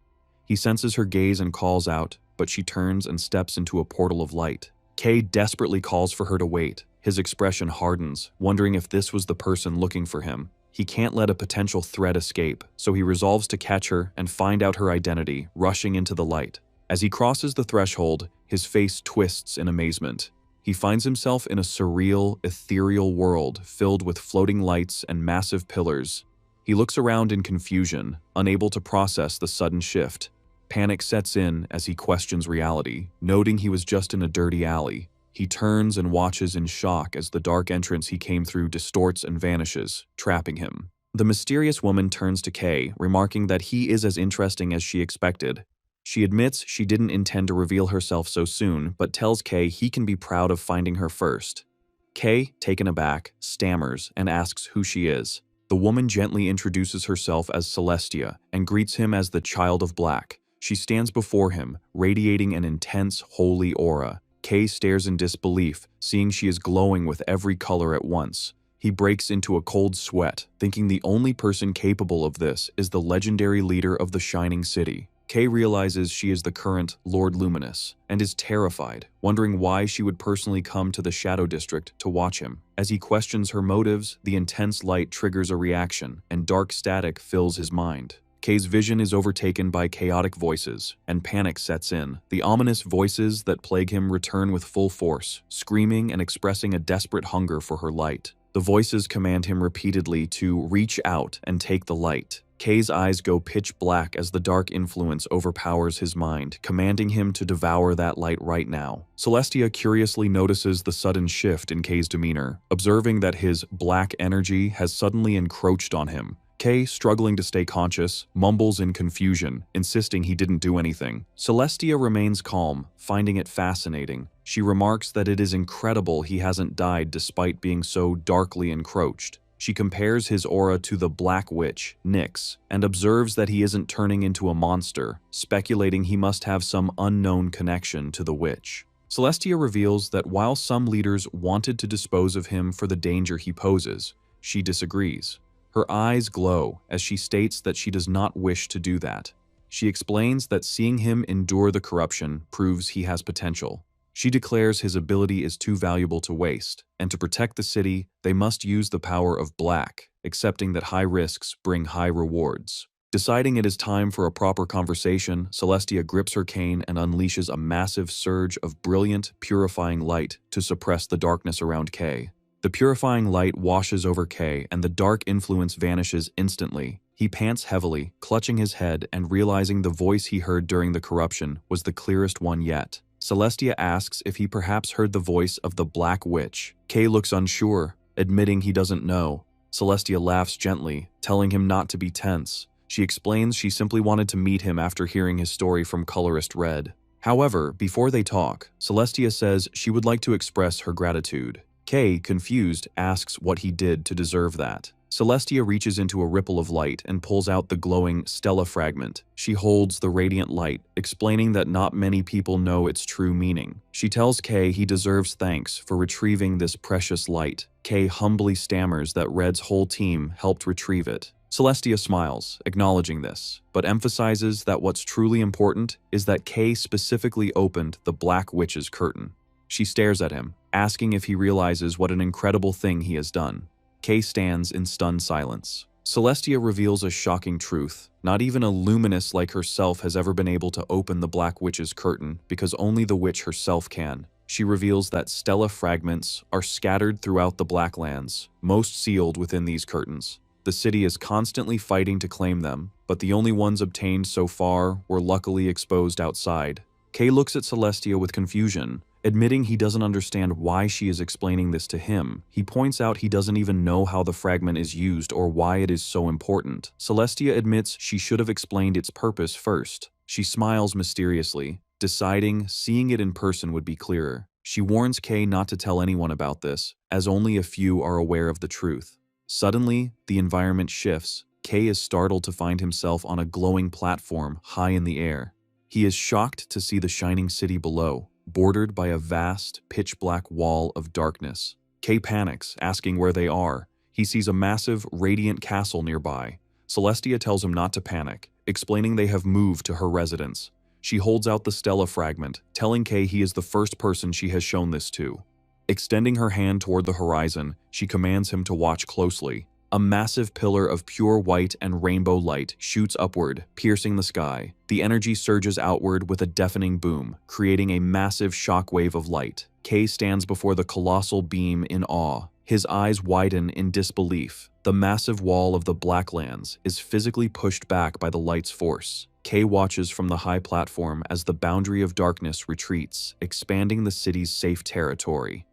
A: He senses her gaze and calls out, but she turns and steps into a portal of light. Kay desperately calls for her to wait. His expression hardens, wondering if this was the person looking for him. He can't let a potential threat escape, so he resolves to catch her and find out her identity, rushing into the light. As he crosses the threshold, his face twists in amazement. He finds himself in a surreal, ethereal world filled with floating lights and massive pillars. He looks around in confusion, unable to process the sudden shift. Panic sets in as he questions reality, noting he was just in a dirty alley. He turns and watches in shock as the dark entrance he came through distorts and vanishes, trapping him. The mysterious woman turns to Kay, remarking that he is as interesting as she expected. She admits she didn't intend to reveal herself so soon, but tells Kay he can be proud of finding her first. Kay, taken aback, stammers and asks who she is. The woman gently introduces herself as Celestia and greets him as the Child of Black. She stands before him, radiating an intense, holy aura. Kay stares in disbelief, seeing she is glowing with every color at once. He breaks into a cold sweat, thinking the only person capable of this is the legendary leader of the Shining City. Kay realizes she is the current Lord Luminous and is terrified, wondering why she would personally come to the Shadow District to watch him. As he questions her motives, the intense light triggers a reaction, and dark static fills his mind. Kay's vision is overtaken by chaotic voices, and panic sets in. The ominous voices that plague him return with full force, screaming and expressing a desperate hunger for her light. The voices command him repeatedly to reach out and take the light. Kay's eyes go pitch black as the dark influence overpowers his mind, commanding him to devour that light right now. Celestia curiously notices the sudden shift in Kay's demeanor, observing that his black energy has suddenly encroached on him. Kay, struggling to stay conscious, mumbles in confusion, insisting he didn't do anything. Celestia remains calm, finding it fascinating. She remarks that it is incredible he hasn't died despite being so darkly encroached. She compares his aura to the Black Witch, Nyx, and observes that he isn't turning into a monster, speculating he must have some unknown connection to the witch. Celestia reveals that while some leaders wanted to dispose of him for the danger he poses, she disagrees. Her eyes glow as she states that she does not wish to do that. She explains that seeing him endure the corruption proves he has potential. She declares his ability is too valuable to waste, and to protect the city, they must use the power of Black, accepting that high risks bring high rewards. Deciding it is time for a proper conversation, Celestia grips her cane and unleashes a massive surge of brilliant, purifying light to suppress the darkness around Kay. The purifying light washes over Kay, and the dark influence vanishes instantly. He pants heavily, clutching his head and realizing the voice he heard during the corruption was the clearest one yet. Celestia asks if he perhaps heard the voice of the Black Witch. Kay looks unsure, admitting he doesn't know. Celestia laughs gently, telling him not to be tense. She explains she simply wanted to meet him after hearing his story from Colorless Red. However, before they talk, Celestia says she would like to express her gratitude. Kay, confused, asks what he did to deserve that. Celestia reaches into a ripple of light and pulls out the glowing Stella fragment. She holds the radiant light, explaining that not many people know its true meaning. She tells Kay he deserves thanks for retrieving this precious light. Kay humbly stammers that Red's whole team helped retrieve it. Celestia smiles, acknowledging this, but emphasizes that what's truly important is that Kay specifically opened the Black Witch's curtain. She stares at him, asking if he realizes what an incredible thing he has done. Kay stands in stunned silence. Celestia reveals a shocking truth. Not even a luminous like herself has ever been able to open the Black Witch's curtain, because only the witch herself can. She reveals that Stella fragments are scattered throughout the Blacklands, most sealed within these curtains. The city is constantly fighting to claim them, but the only ones obtained so far were luckily exposed outside. Kay looks at Celestia with confusion. Admitting he doesn't understand why she is explaining this to him, he points out he doesn't even know how the fragment is used or why it is so important. Celestia admits she should have explained its purpose first. She smiles mysteriously, deciding seeing it in person would be clearer. She warns Kay not to tell anyone about this, as only a few are aware of the truth. Suddenly, the environment shifts. Kay is startled to find himself on a glowing platform high in the air. He is shocked to see the shining city below, bordered by a vast, pitch-black wall of darkness. Kay panics, asking where they are. He sees a massive, radiant castle nearby. Celestia tells him not to panic, explaining they have moved to her residence. She holds out the Stella fragment, telling Kay he is the first person she has shown this to. Extending her hand toward the horizon, she commands him to watch closely. A massive pillar of pure white and rainbow light shoots upward, piercing the sky. The energy surges outward with a deafening boom, creating a massive shockwave of light. Kay stands before the colossal beam in awe. His eyes widen in disbelief. The massive wall of the Blacklands is physically pushed back by the light's force. Kay watches from the high platform as the boundary of darkness retreats, expanding the city's safe territory.